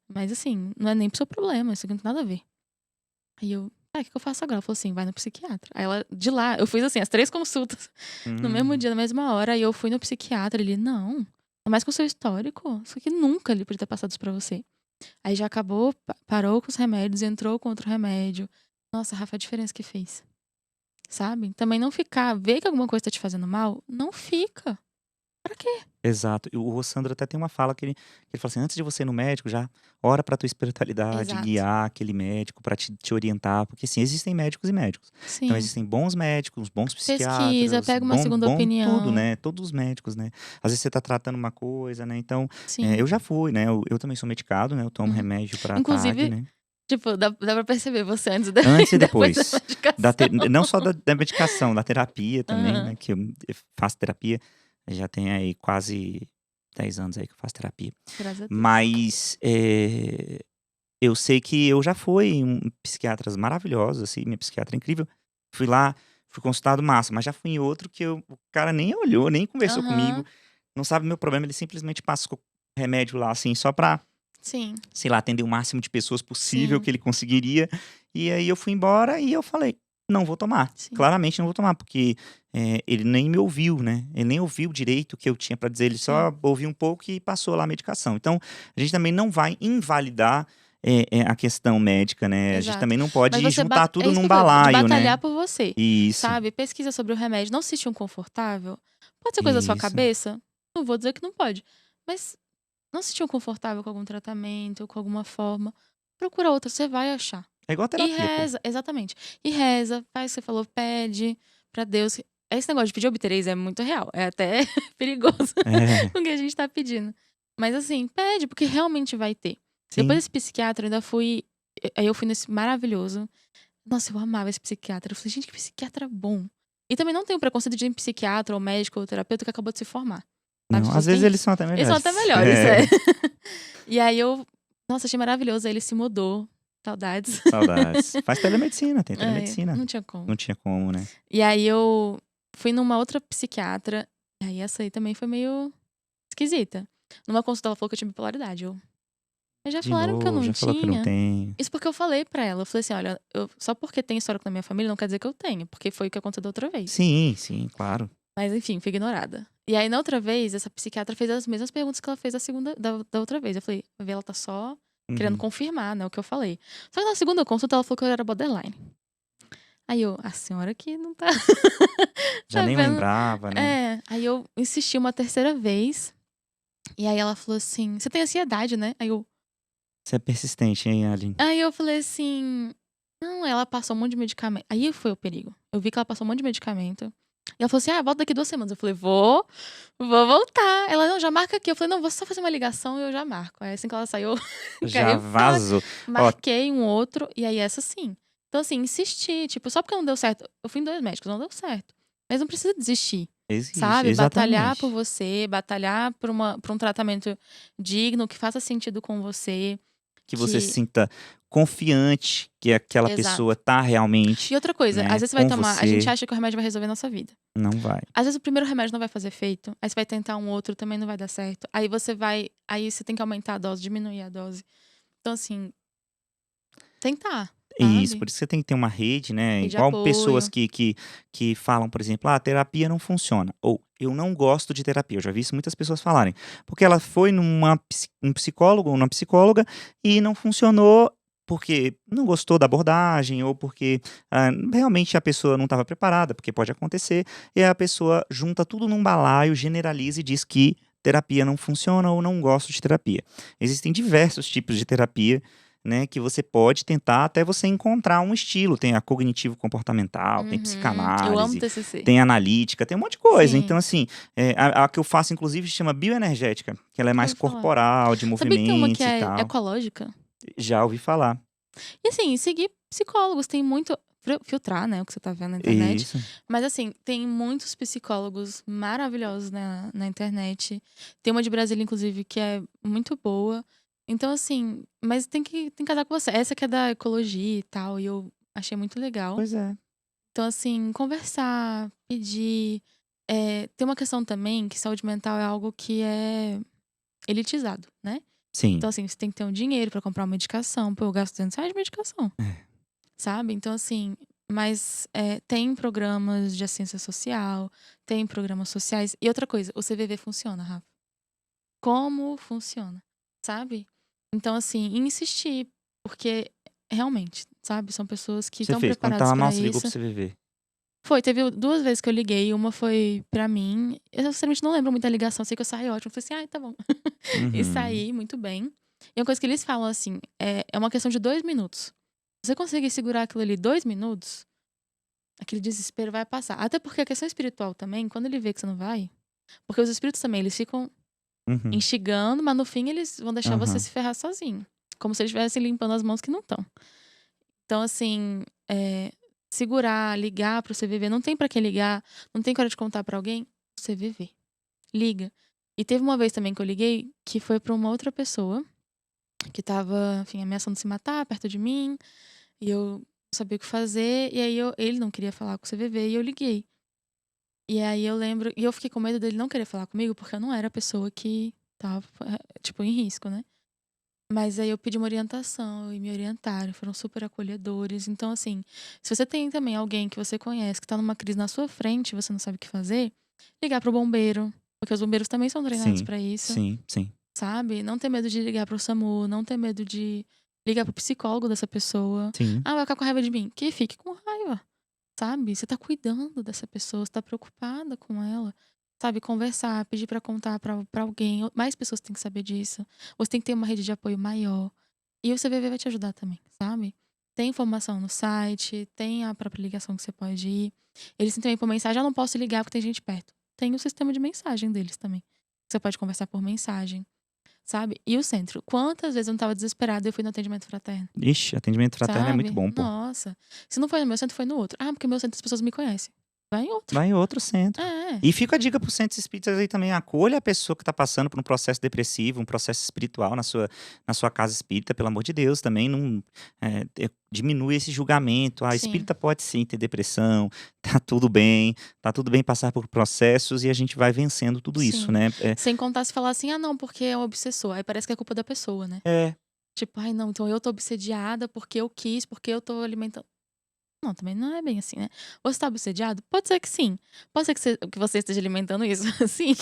Mas assim, não é nem pro seu problema, isso aqui não tem nada a ver. Aí eu, o que eu faço agora? Ela falou assim: vai no psiquiatra. Aí ela, de lá, eu fiz assim, as 3 consultas no mesmo Uhum. dia, na mesma hora. Aí eu fui no psiquiatra, ele, não, ainda mais com o seu histórico, isso aqui nunca ele podia ter passado isso pra você. Aí já acabou, parou com os remédios, entrou com outro remédio. Nossa, Rafa, a diferença que fez. Sabe? Também não ficar, ver que alguma coisa tá te fazendo mal, não fica. Pra quê? Exato. E o Sandro até tem uma fala que ele fala assim: antes de você ir no médico, já ora pra tua espiritualidade, Exato. guiar aquele médico pra te orientar. Porque sim, existem médicos e médicos. Então Sim. existem bons médicos, bons Pesquisa, psiquiatras, pega uma segunda bom tudo, opinião. né? Todos os médicos, né? Às vezes você tá tratando uma coisa, né? Então, Sim. eu já fui, né? Eu também sou medicado, né? Eu tomo Uhum. remédio pra TAG, Inclusive, né? tipo, dá pra perceber você antes e Antes e depois da depois. medicação. Não só da medicação, da terapia também, Aham. né? Que eu faço terapia. Já tem aí quase 10 anos aí que eu faço terapia. Graças a Deus. Mas eu sei que eu já fui em psiquiatras maravilhosos, assim, minha psiquiatra é incrível. Fui lá, fui consultado massa, mas já fui em outro que o cara nem olhou, nem conversou comigo, Aham. não sabe o meu problema, ele simplesmente passou remédio lá, assim, só pra, Sim, sei lá, atender o máximo de pessoas possível sim, que ele conseguiria. E aí eu fui embora e eu falei: "Não vou tomar". sim, Claramente não vou tomar, porque, ele nem me ouviu, né, ele nem ouviu direito o que eu tinha pra dizer, ele sim. só ouviu um pouco e passou lá a medicação. Então, a gente também não vai invalidar, a questão médica, né, a gente Exato. também não Mas pode você juntar é tudo isso que num eu falei, de balaio, batalhar né. por você, Isso, sabe? Pesquisa sobre o remédio, não se sentir confortável. Pode ser coisa da sua isso. cabeça, não vou dizer que não pode, mas não se sentiu confortável com algum tratamento, com alguma forma, procura outra, você vai achar. É igual a E terapia, pô. reza, exatamente. E reza, faz o que você falou, pede pra Deus. Esse negócio de pedir obtereis é muito real, é até perigoso É, o que a gente tá pedindo. Mas assim, pede, porque realmente vai ter. Depois sim. desse psiquiatra, eu ainda fui. Aí eu fui nesse maravilhoso. Nossa, eu amava esse psiquiatra. Eu falei, gente, que psiquiatra bom. E também não tenho preconceito de psiquiatra ou médico ou terapeuta que acabou de se formar. Sabe? As Não, pessoas às vezes têm eles isso. são até Eles são até melhores. melhores, é. É, E aí eu. Nossa, achei maravilhoso. Aí ele se mudou. Saudades. saudades. Faz telemedicina, tem telemedicina. Não tinha como. Não tinha como, né. E aí eu fui numa outra psiquiatra. E aí essa aí também foi meio esquisita. Numa consulta ela falou que eu tinha bipolaridade. Mas já De falaram que eu novo, não já falou que não tinha. tem. Isso porque eu falei pra ela. Eu falei assim: olha, só porque tem histórico na minha família não quer dizer que eu tenho. Porque foi o que aconteceu da outra vez. Sim, sim, claro. Mas enfim, fui ignorada. E aí na outra vez, essa psiquiatra fez as mesmas perguntas que ela fez da outra vez. Eu falei: vai ver, ela tá só querendo Uhum. confirmar, né, o que eu falei. Só que na segunda consulta ela falou que eu era borderline. Aí eu, a senhora que não tá. Já Tá nem vendo? lembrava, né. Aí eu insisti uma terceira vez. E aí ela falou assim: você tem ansiedade, né? Aí eu, Você é persistente, hein, Aline? Aí eu falei assim, não, ela passou um monte de medicamento. Aí foi o perigo. Eu vi que ela passou um monte de medicamento. E ela falou assim, volta daqui 2 semanas. Eu falei, vou voltar. Ela, não, já marca aqui. Eu falei, não, vou só fazer uma ligação e eu já marco. Aí assim que ela saiu, Já caiu fora. vazou. Ó, Marquei um outro, e aí essa sim. Então assim, insisti. Tipo, só porque não deu certo. Eu fui em 2 médicos, não deu certo. Mas não precisa desistir, existe, sabe? Batalhar por exatamente. você, batalhar por um tratamento digno, que faça sentido com você. Que você se Que... sinta confiante que aquela Exato. pessoa tá realmente, E outra coisa, às né, vezes você vai com tomar, a gente você. acha que o remédio vai resolver a nossa vida. Não vai. Às vezes o primeiro remédio não vai fazer efeito, aí você vai tentar um outro, também não vai dar certo. Aí você tem que aumentar a dose, diminuir a dose. Então assim, tentar, Isso, sabe? por isso que você tem que ter uma rede, né? Rede de Igual pessoas apoio. que falam, por exemplo, a terapia não funciona. Ou eu não gosto de terapia. Eu já vi isso muitas pessoas falarem. Porque ela foi um psicólogo ou uma psicóloga e não funcionou porque não gostou da abordagem ou porque realmente a pessoa não estava preparada, porque pode acontecer. E a pessoa junta tudo num balaio, generaliza e diz que terapia não funciona ou não gosto de terapia. Existem diversos tipos de terapia, né, que você pode tentar até você encontrar um estilo. Tem a cognitivo-comportamental, tem Eu amo psicanálise, TCC. tem analítica, tem um monte de coisa. Então, Sim, assim, a que eu faço, inclusive, se chama bioenergética, que ela é nunca mais ouvi falar. corporal, de Sabia que tem uma que movimentos e é tal. ecológica? Já ouvi falar. E assim, seguir psicólogos, tem muito. Filtrar, né, o que você tá vendo na internet. Isso. Mas assim, tem muitos psicólogos maravilhosos na internet. Tem uma de Brasília, inclusive, que é muito boa. Então, assim, mas tem que casar com você. Essa que é da ecologia e tal, e eu achei muito legal. Pois é. Então, assim, conversar, pedir. Tem uma questão também que saúde mental é algo que é elitizado, né? Sim. Então, assim, você tem que ter um dinheiro pra comprar uma medicação. Pô, eu gasto R$ 200 de medicação, É. sabe? Então, assim, mas tem programas de assistência social, tem programas sociais. E outra coisa, o CVV funciona, Rafa. Como funciona, sabe? Então, assim, insistir, porque realmente, sabe? São pessoas que Você estão fez. Quando preparadas tava mal, pra você ligou pro isso. CVV. Teve 2 vezes que eu liguei, uma foi pra mim. Eu sinceramente não lembro muito da ligação, sei que eu saí ótimo. Falei assim, ai, tá bom. E Uhum. saí muito bem. E uma coisa que eles falam assim, é uma questão de 2 minutos. Se você conseguir segurar aquilo ali 2 minutos, aquele desespero vai passar. Até porque a questão espiritual também, quando ele vê que você não vai, porque os espíritos também, eles ficam Uhum. instigando, mas no fim eles vão deixar você Aham. se ferrar sozinho. Como se eles estivessem limpando as mãos que não estão. Então, assim, segurar, ligar pro CVV, não tem pra quem ligar, não tem hora de contar pra alguém, CVV. Liga. E teve uma vez também que eu liguei, que foi pra uma outra pessoa, que tava, enfim, ameaçando se matar perto de mim, e eu não sabia o que fazer, e aí ele não queria falar com o CVV, e eu liguei. E aí eu lembro, e eu fiquei com medo dele não querer falar comigo, porque eu não era a pessoa que tava, tipo, em risco, né? Mas aí eu pedi uma orientação e me orientaram, foram super acolhedores. Então, assim, se você tem também alguém que você conhece que tá numa crise na sua frente e você não sabe o que fazer, ligar pro bombeiro, porque os bombeiros também são treinados Sim, pra isso, sim, sim, sabe? Não ter medo de ligar pro SAMU, não ter medo de ligar pro psicólogo dessa pessoa. sim. Ah, vai ficar com raiva de mim? Que fique com raiva, sabe? Você tá cuidando dessa pessoa, você tá preocupada com ela. Sabe, conversar, pedir pra contar pra alguém. Mais pessoas têm que saber disso. Você tem que ter uma rede de apoio maior. E o CVV vai te ajudar também, sabe? Tem informação no site, tem a própria ligação que você pode ir. Eles têm também por mensagem, eu não posso ligar porque tem gente perto. Tem o sistema de mensagem deles também. Você pode conversar por mensagem, sabe? E o centro. Quantas vezes eu não tava desesperada e eu fui no atendimento fraterno, Ixi, atendimento fraterno é muito sabe? bom, pô. Nossa. Se não foi no meu centro, foi no outro. Ah, porque no meu centro as pessoas me conhecem. Vai em outro. Vai em outro centro. É. E fica a dica para os centros espíritas aí também, acolha a pessoa que está passando por um processo depressivo, um processo espiritual na sua casa espírita, pelo amor de Deus, também não diminui esse julgamento. A Sim. espírita pode sim ter depressão, tá tudo bem passar por processos e a gente vai vencendo tudo isso, Sim. né? Sem contar se falar assim, ah, não, porque é um obsessor. Aí parece que é culpa da pessoa, né? É, Tipo, ai, não, então eu tô obsediada porque eu quis, porque eu tô alimentando. Não, também não é bem assim, né? Você tá obsediado? Pode ser que sim. Pode ser que você esteja alimentando isso, sim.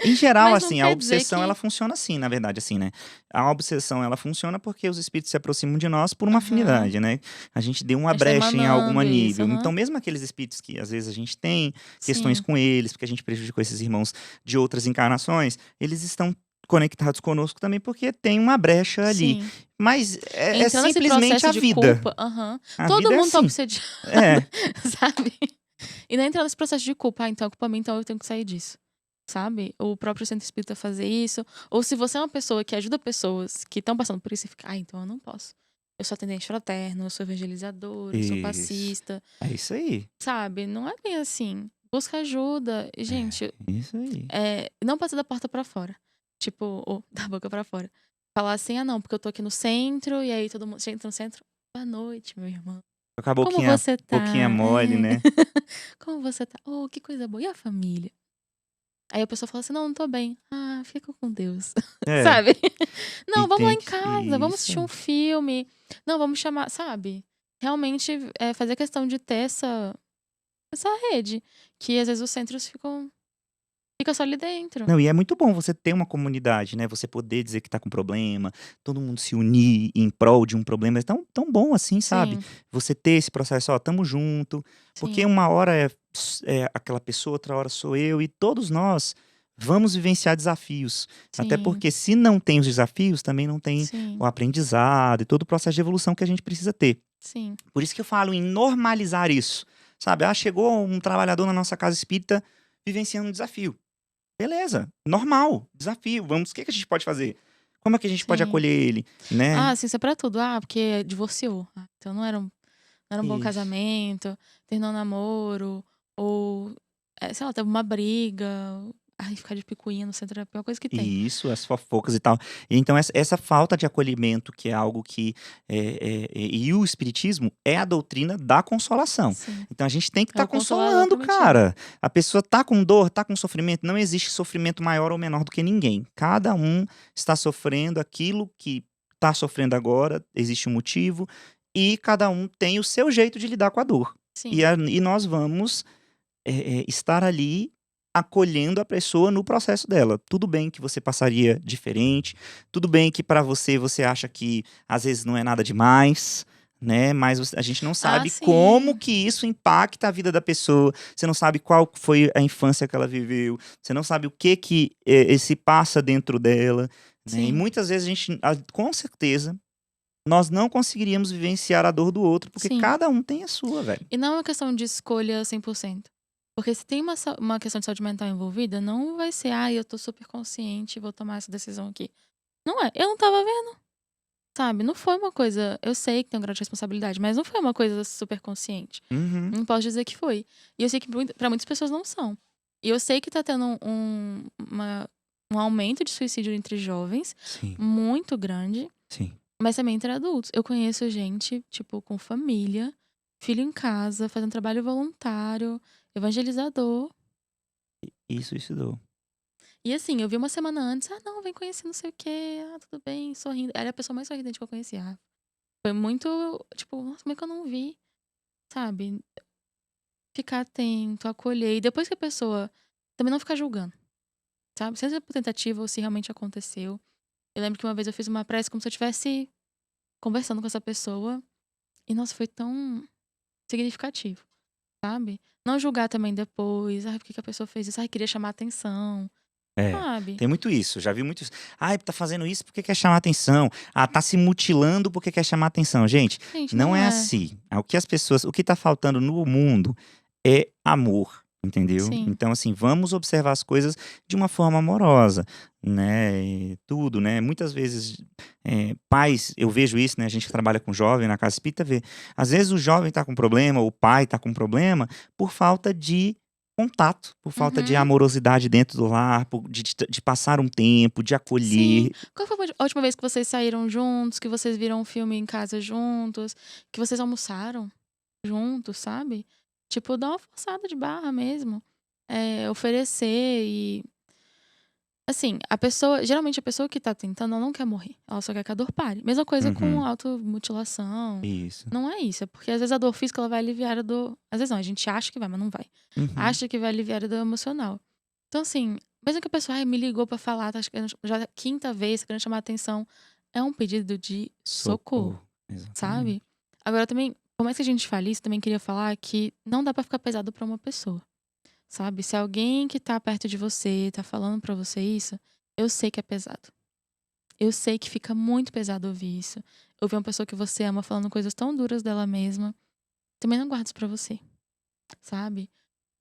Em geral, Mas não assim, a quer dizer obsessão ela que. funciona assim, na verdade, assim, né? A obsessão ela funciona porque os espíritos se aproximam de nós por uma Aham. afinidade, né? A gente deu A uma gente tá brecha em algum emanando isso, nível. aham. Então, mesmo aqueles espíritos que às vezes a gente tem questões Sim. com eles, porque a gente prejudicou esses irmãos de outras encarnações, eles estão conectados conosco também, porque tem uma brecha ali. Sim. Mas é Entrando nesse simplesmente processo a de vida. culpa, aham. A Todo vida é mundo tá assim. obsediado, É, sabe? E não entrar nesse processo de culpa, então é culpa minha, então eu tenho que sair disso. Sabe? O próprio centro espírita fazer isso. Ou se você é uma pessoa que ajuda pessoas que estão passando por isso e fica, então eu não posso. Eu sou atendente fraterno, eu sou evangelizador, eu sou isso. passista. É isso aí. Sabe? Não é bem assim. Busca ajuda. E, gente, Isso aí. não pode ser da porta pra fora. Tipo, ou da boca pra fora. Falar assim, não, porque eu tô aqui no centro, e aí todo mundo entra no centro. Boa noite, meu irmão. Com a Como boquinha, você boquinha tá? mole, né? Como você tá? Oh, que coisa boa. E a família? Aí a pessoa fala assim, não tô bem. Ah, fica com Deus. É. Sabe? E Não, vamos lá tem em que. casa, vamos assistir Isso. um filme. Não, vamos chamar, sabe? Realmente fazer questão de ter essa rede. Que às vezes os centros fica só ali dentro. Não, e é muito bom você ter uma comunidade, né? Você poder dizer que tá com problema, todo mundo se unir em prol de um problema. É tão bom assim, sabe? Sim, Você ter esse processo, ó, tamo junto. Porque sim, uma hora é aquela pessoa, outra hora sou eu, e todos nós vamos vivenciar desafios. Até sim, porque se não tem os desafios, também não tem sim, o aprendizado e todo o processo de evolução que a gente precisa ter. sim, Por isso que eu falo em normalizar isso. Sabe? Ah, chegou um trabalhador na nossa casa espírita vivenciando um desafio. Beleza, normal, desafio. Vamos, o que que a gente pode fazer? Como é que a gente pode sim. acolher ele, né? Ah, sim, isso é pra tudo. Ah, porque divorciou. Ah, então não era um bom Isso. casamento, terminou um namoro, ou, sei lá, teve uma briga. Ai, ficar de picuinha no centro é a pior coisa que tem. Isso, as fofocas e tal. Então, essa falta de acolhimento, que é algo que. E o Espiritismo é a doutrina da consolação. Sim. Então, a gente tem que É estar o consolador consolando, prometido. cara. A pessoa tá com dor, tá com sofrimento. Não existe sofrimento maior ou menor do que ninguém. Cada um está sofrendo aquilo que está sofrendo agora, existe um motivo, e cada um tem o seu jeito de lidar com a dor. Sim. E nós vamos estar ali acolhendo a pessoa no processo dela. Tudo bem que você passaria diferente, tudo bem que para você acha que às vezes não é nada demais, né? Mas a gente não sabe como Sim. que isso impacta a vida da pessoa. Você não sabe qual foi a infância que ela viveu. Você não sabe o que se passa dentro dela, né? E Sim. muitas vezes a gente, com certeza, nós não conseguiríamos vivenciar a dor do outro, porque Sim. cada um tem a sua, velho. E não é uma questão de escolha 100%. Porque se tem uma questão de saúde mental envolvida, não vai ser, eu tô super consciente e vou tomar essa decisão aqui. Não é. Eu não tava vendo, sabe? Não foi uma coisa. Eu sei que tem um grau de responsabilidade, mas não foi uma coisa super consciente. Uhum. Não posso dizer que foi. E eu sei que pra muitas pessoas não são. E eu sei que tá tendo um aumento de suicídio entre jovens Sim, muito grande, sim. mas também entre adultos. Eu conheço gente, tipo, com família, filho em casa, fazendo trabalho voluntário, evangelizador. E suicidou. E assim, eu vi uma semana antes, não, vem conhecer não sei o quê, tudo bem, sorrindo. Ela é a pessoa mais sorridente que eu conhecia. Foi muito, tipo, nossa, como é que eu não vi? Sabe? Ficar atento, acolher. E depois que a pessoa. Também não ficar julgando, sabe? Seja por tentativa ou se realmente aconteceu. Eu lembro que uma vez eu fiz uma prece como se eu estivesse conversando com essa pessoa. E, nossa, foi tão significativo, sabe? Não julgar também depois. Ai, por que que a pessoa fez isso? Ai, queria chamar atenção, É, sabe? tem muito isso, já vi muito isso. Ai, tá fazendo isso porque quer chamar atenção. Ah, tá se mutilando porque quer chamar atenção. Gente, Gente, não não é é. assim. O que tá faltando no mundo é amor, entendeu? Sim, Então, assim, vamos observar as coisas de uma forma amorosa, né? E tudo, né? Muitas vezes, pais, eu vejo isso, né? A gente que trabalha com jovem na casa espírita vê. Às vezes o jovem tá com problema, o pai tá com problema por falta de contato, por falta de Uhum. amorosidade dentro do lar, de passar um tempo, de Sim. acolher. Qual foi a última vez que vocês saíram juntos, que vocês viram um filme em casa juntos, que vocês almoçaram juntos, sabe? Tipo, dar uma forçada de barra mesmo. Oferecer e. Assim, geralmente a pessoa que tá tentando, ela não quer morrer. Ela só quer que a dor pare. Mesma coisa com Uhum, automutilação. isso. Não é isso. É porque às vezes a dor física ela vai aliviar a dor. Às vezes não, a gente acha que vai, mas não vai. Uhum. Acha que vai aliviar a dor emocional. Então, assim, mesmo que a pessoa me ligou pra falar, tá já é a quinta vez, querendo chamar atenção, é um pedido de socorro, Socorro. Exatamente. sabe? Agora também, por mais que a gente fale isso, também queria falar que não dá pra ficar pesado pra uma pessoa, sabe? Se alguém que tá perto de você tá falando pra você isso, Eu sei que é pesado. Eu sei que fica muito pesado ouvir isso. Ouvir uma pessoa que você ama falando coisas tão duras dela mesma. Também não guarda isso pra você, sabe?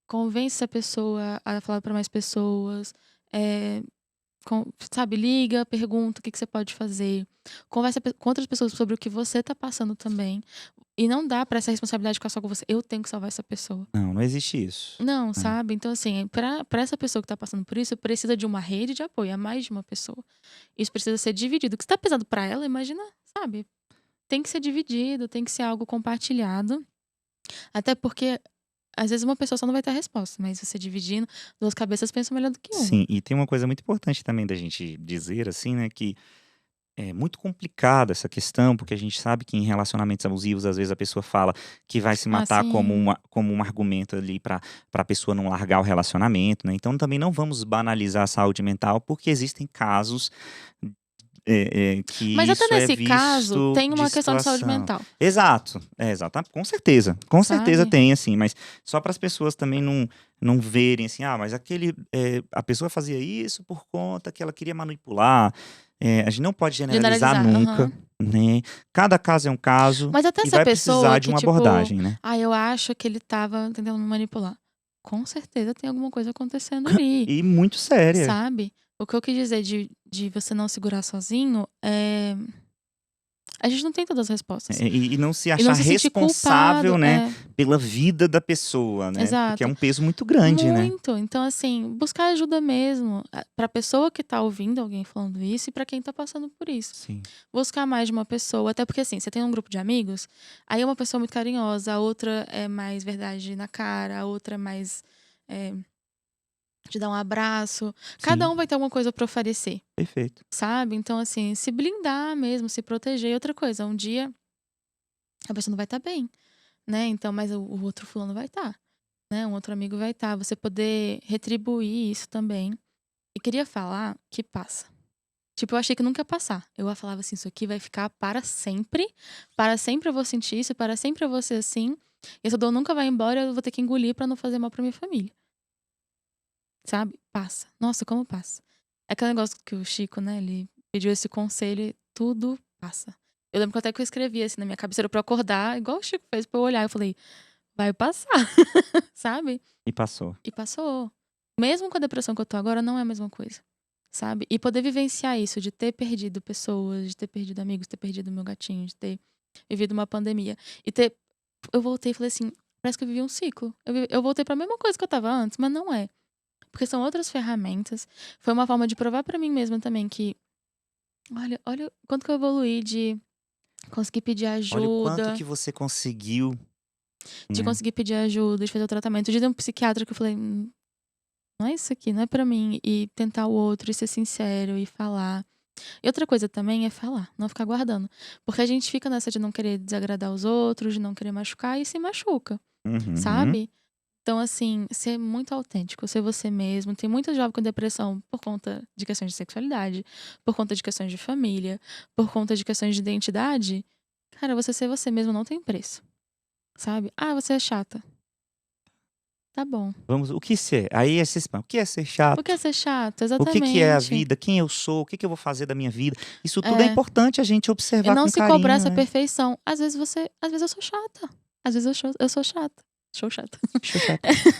Convence essa pessoa a falar pra mais pessoas. É, sabe, liga, pergunta o que você pode fazer. Conversa com outras pessoas sobre o que você tá passando também. E não dá pra essa responsabilidade ficar só com você. Eu tenho que salvar essa pessoa. Não existe isso. Não, É. sabe? Então, assim, pra essa pessoa que tá passando por isso, precisa de uma rede de apoio, a mais de uma pessoa. Isso precisa ser dividido. O que está pesado pra ela, imagina, sabe? Tem que ser dividido, tem que ser algo compartilhado. Até porque, às vezes, uma pessoa só não vai ter a resposta, mas você dividindo, duas cabeças pensam melhor do que uma. Sim, e tem uma coisa muito importante também da gente dizer, assim, né, que é muito complicada essa questão, porque a gente sabe que em relacionamentos abusivos, às vezes a pessoa fala que vai se Ah, matar como, sim. como um argumento ali para a pessoa não largar o relacionamento, né? Então também não vamos banalizar a saúde mental, porque existem casos que Mas até isso é nesse caso, visto tem de uma questão de saúde situação. mental, Exato, exatamente, com certeza sabe? tem, assim, mas só para as pessoas também não verem assim, mas a pessoa fazia isso por conta que ela queria manipular. A gente não pode generalizar Generalizar, nunca, aham. né? Cada caso é um caso Mas até e essa vai precisar pessoa de que, uma tipo, abordagem, né? eu acho que ele tava tentando me manipular. Com certeza tem alguma coisa acontecendo ali, E muito séria. sabe? O que eu quis dizer de você não segurar sozinho é. A gente não tem todas as respostas. E não se E não achar se sentir culpado. responsável, né, pela vida da pessoa, né? Porque é Exato. um peso muito grande, né? Muito. Então, assim, buscar ajuda mesmo. Pra pessoa que tá ouvindo alguém falando isso e pra quem tá passando por isso. Sim. Buscar mais de uma pessoa. Até porque, assim, você tem um grupo de amigos, aí é uma pessoa muito carinhosa, a outra é mais verdade na cara, a outra é mais. É, te dar um abraço. Cada Sim, um vai ter alguma coisa pra oferecer, perfeito. sabe? Então, assim, se blindar mesmo, se proteger. E outra coisa, um dia a pessoa não vai estar bem, né? Então, mas o outro fulano vai estar, né? Um outro amigo vai estar. Você poder retribuir isso também. E queria falar que passa. Tipo, eu achei que nunca ia passar. Eu falava assim, isso aqui vai ficar para sempre. Para sempre eu vou sentir isso, para sempre eu vou ser assim. E essa dor nunca vai embora, eu vou ter que engolir pra não fazer mal pra minha família. Sabe? Passa. Nossa, como passa. É aquele negócio que o Chico, né, ele pediu esse conselho e tudo passa. Eu lembro que até que eu escrevi assim na minha cabeceira pra eu acordar, igual o Chico fez pra eu olhar. Eu falei, vai passar, sabe? E passou. E passou. Mesmo com a depressão que eu tô agora, não é a mesma coisa, sabe? E poder vivenciar isso, de ter perdido pessoas, de ter perdido amigos, de ter perdido meu gatinho, de ter vivido uma pandemia. E ter. Eu voltei e falei assim, parece que eu vivi um ciclo. Eu voltei pra mesma coisa que eu tava antes, mas não é. Porque são outras ferramentas. Foi uma forma de provar pra mim mesma também que, olha quanto que eu evoluí de conseguir pedir Olha o quanto ajuda, que você conseguiu, de né? conseguir pedir ajuda, de fazer o tratamento, de ter um psiquiatra que eu falei, não é isso aqui, não é pra mim. E tentar o outro, e ser sincero, e falar. E outra coisa também é falar, não ficar guardando. Porque a gente fica nessa de não querer desagradar os outros, de não querer machucar, e se machuca, Uhum. sabe? Então, assim, ser muito autêntico, ser você mesmo. Tem muita jovem com depressão por conta de questões de sexualidade, por conta de questões de família, por conta de questões de identidade. Cara, você ser você mesmo não tem preço, sabe? Ah, você é chata. Tá bom. Vamos, o que ser? Aí é se expõe. O que é ser O que é chato? ser chato? O que é a Exatamente. vida? Quem eu sou? O que eu vou fazer da minha vida? Isso tudo é É. importante a gente E observar não com se cobrar carinho, essa né? perfeição. Às vezes eu sou chata. Às vezes eu sou chata. Sou chata. Deixa eu chato.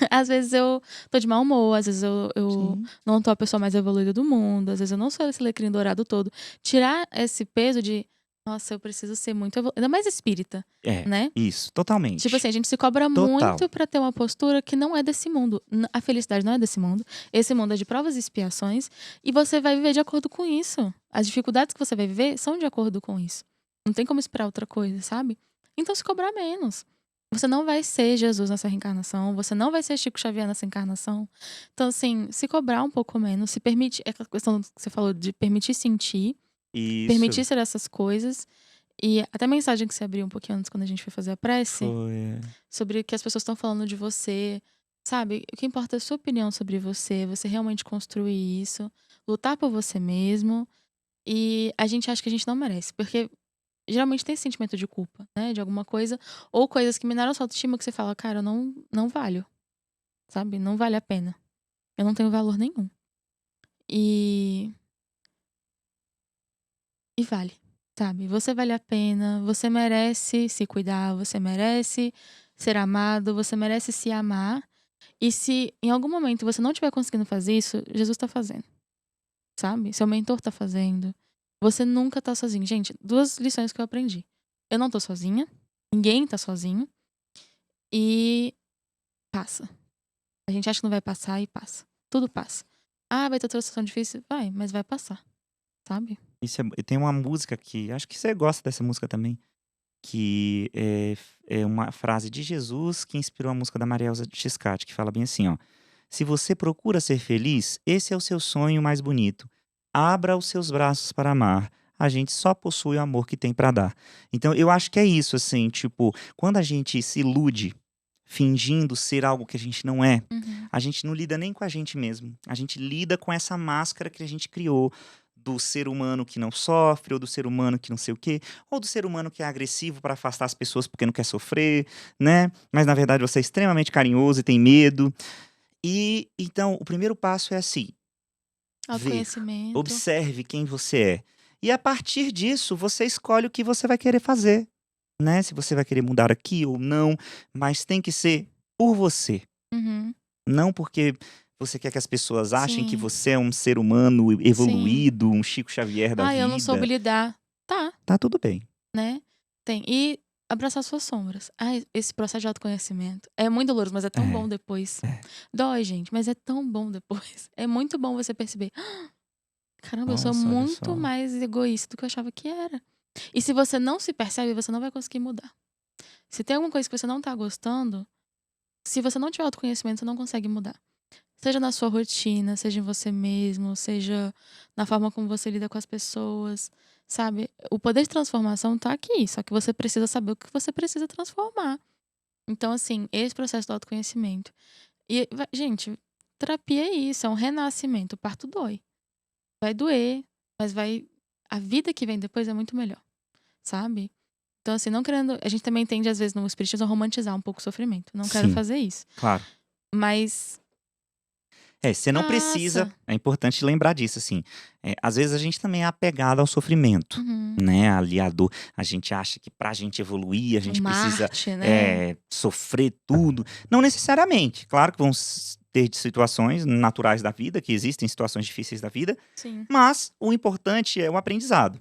Às vezes eu tô de mau humor, às vezes eu Sim. não tô a pessoa mais evoluída do mundo, às vezes eu não sou esse alecrim dourado todo. Tirar esse peso de, nossa, eu preciso ser muito ainda mais espírita, É, né? isso, Tipo totalmente. assim, a gente se cobra Total. muito pra ter uma postura que não é desse mundo. A felicidade não é desse mundo. Esse mundo é de provas e expiações e você vai viver de acordo com isso. As dificuldades que você vai viver são de acordo com isso. Não tem como esperar outra coisa, sabe? Então se cobrar menos. Você não vai ser Jesus nessa reencarnação, você não vai ser Chico Xavier nessa encarnação. Então, assim, se cobrar um pouco menos, se permitir. É aquela questão que você falou de permitir sentir, Isso. permitir ser essas coisas. E até a mensagem que você abriu um pouquinho antes, quando a gente foi fazer a prece, Foi. sobre o que as pessoas estão falando de você, sabe? O que importa é a sua opinião sobre você realmente construir isso, lutar por você mesmo. E a gente acha que a gente não merece, porque geralmente tem esse sentimento de culpa, né? De alguma coisa, ou coisas que minaram a sua autoestima que você fala, cara, eu não valho, sabe? Não vale a pena. Eu não tenho valor nenhum. E e vale, sabe? Você vale a pena, você merece se cuidar, você merece ser amado, você merece se amar. E se em algum momento você não estiver conseguindo fazer isso, Jesus tá fazendo, sabe? Seu mentor tá fazendo. Você nunca tá sozinho. Gente, 2 lições que eu aprendi. Eu não tô sozinha, ninguém tá sozinho e passa. A gente acha que não vai passar e passa. Tudo passa. Ah, vai ter outra situação difícil? Vai, mas vai passar, sabe? Tem uma música que acho que você gosta dessa música também, que é uma frase de Jesus que inspirou a música da Maria Elza Schiscati, que fala bem assim, ó: "Se você procura ser feliz, esse é o seu sonho mais bonito. Abra os seus braços para amar. A gente só possui o amor que tem para dar." Então eu acho que é isso, assim, tipo, quando a gente se ilude fingindo ser algo que a gente não é, Uhum. a gente não lida nem com a gente mesmo. A gente lida com essa máscara que a gente criou do ser humano que não sofre, ou do ser humano que não sei o quê, ou do ser humano que é agressivo para afastar as pessoas porque não quer sofrer, né? Mas na verdade você é extremamente carinhoso e tem medo. E então o primeiro passo é assim: ver, Autoconhecimento. observe quem você é. E a partir disso, você escolhe o que você vai querer fazer, né? Se você vai querer mudar aqui ou não, mas tem que ser por você. Uhum. Não porque você quer que as pessoas achem que Sim, você é um ser humano sim. evoluído, um Chico Xavier da Ah, eu não soube vida. lidar. Tá, Tá tudo bem. né? Tem. E abraçar suas sombras. Ai, esse processo de autoconhecimento é muito doloroso, mas é tão bom É, depois. é. Dói, gente, mas é tão bom depois. É muito bom você perceber. Caramba, eu sou Nossa, olha muito só. mais egoísta do que eu achava que era. E se você não se percebe, você não vai conseguir mudar. Se tem alguma coisa que você não tá gostando, se você não tiver autoconhecimento, você não consegue mudar. Seja na sua rotina, seja em você mesmo, seja na forma como você lida com as pessoas, sabe? O poder de transformação tá aqui, só que você precisa saber o que você precisa transformar. Então, assim, esse processo do autoconhecimento. E, gente, terapia é isso, é um renascimento. O parto dói. Vai doer, mas vai. A vida que vem depois é muito melhor, sabe? Então, assim, não querendo. A gente também tende, às vezes, no espiritismo, a romantizar um pouco o sofrimento. Não quero Sim, fazer isso. claro. Mas Você não precisa, passa. é importante lembrar disso, assim. Às vezes a gente também é apegado ao sofrimento, Uhum. né? Ali a dor. A gente acha que pra gente evoluir, a Um gente precisa Marte, né? sofrer tudo. Não necessariamente. Claro que vão ter situações naturais da vida, que existem situações difíceis da vida, Sim. mas o importante é o aprendizado.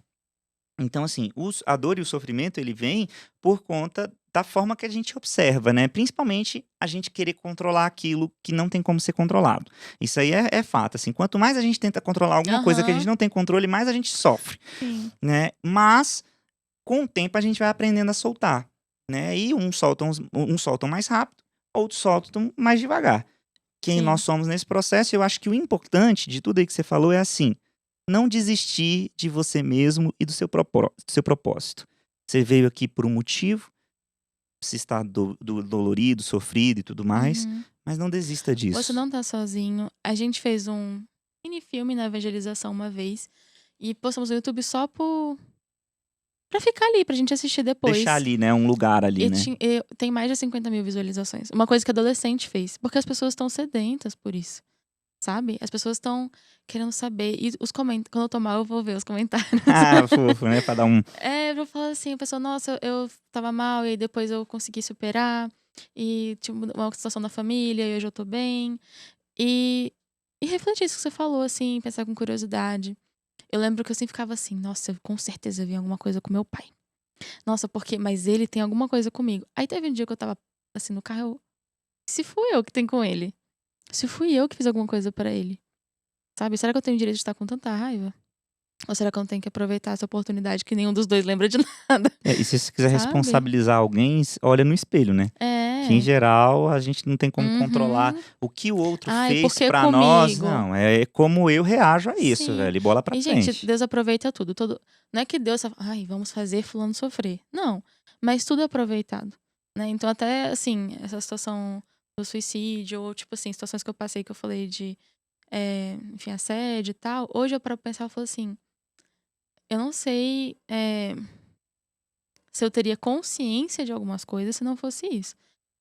Então, assim, a dor e o sofrimento, ele vem por conta da forma que a gente observa, né? Principalmente a gente querer controlar aquilo que não tem como ser controlado. Isso aí é fato, assim. Quanto mais a gente tenta controlar alguma coisa que a gente Aham. não tem controle, mais a gente sofre, Sim. né? Mas, com o tempo, a gente vai aprendendo a soltar, né? E uns soltam mais rápido, outros soltam mais devagar. Quem nós Sim. somos nesse processo, eu acho que o importante de tudo aí que você falou é assim: não desistir de você mesmo e do seu propósito. Você veio aqui por um motivo, se está dolorido, sofrido e tudo mais, Uhum. mas não desista Você disso. não tá sozinho. A gente fez um mini filme na evangelização uma vez e postamos no YouTube só pra ficar ali, pra gente assistir Deixar depois. ali, né, um lugar ali, E né. tem mais de 50 mil visualizações. Uma coisa que adolescente fez. Porque as pessoas estão sedentas por isso, sabe? As pessoas estão querendo saber. E os comentários. Quando eu tomar, eu vou ver os comentários. Ah, fofo, né, pra dar um Pra falar assim, a pessoa, nossa, eu tava mal e aí depois eu consegui superar. E tinha uma situação na família e hoje eu tô bem. E, e refletir isso que você falou, assim, pensar com curiosidade. Eu lembro que eu sempre ficava assim, nossa, eu com certeza vi alguma coisa com meu pai. Nossa, porque, mas ele tem alguma coisa comigo. Aí teve um dia que eu tava assim no carro, se fui eu que tenho com ele? Se fui eu que fiz alguma coisa pra ele? Sabe? Será que eu tenho o direito de estar com tanta raiva? Ou será que eu não tenho que aproveitar essa oportunidade que nenhum dos dois lembra de nada? e se você quiser Sabe? responsabilizar alguém, olha no espelho, né. Que em É. geral a gente não tem como controlar Uhum. o que o outro Ai, por fez que pra nós, comigo? não, é como eu reajo a isso, Sim. velho, e bola pra E, gente, frente. Deus aproveita tudo. Não é que Deus ai, vamos fazer fulano sofrer. Não. Mas tudo é aproveitado. Né? Então, até, assim, essa situação do suicídio, ou, tipo assim, situações que eu passei que eu falei de, enfim, assédio e tal. Hoje eu paro pra pensar, eu falo assim, eu não sei se eu teria consciência de algumas coisas se não fosse isso.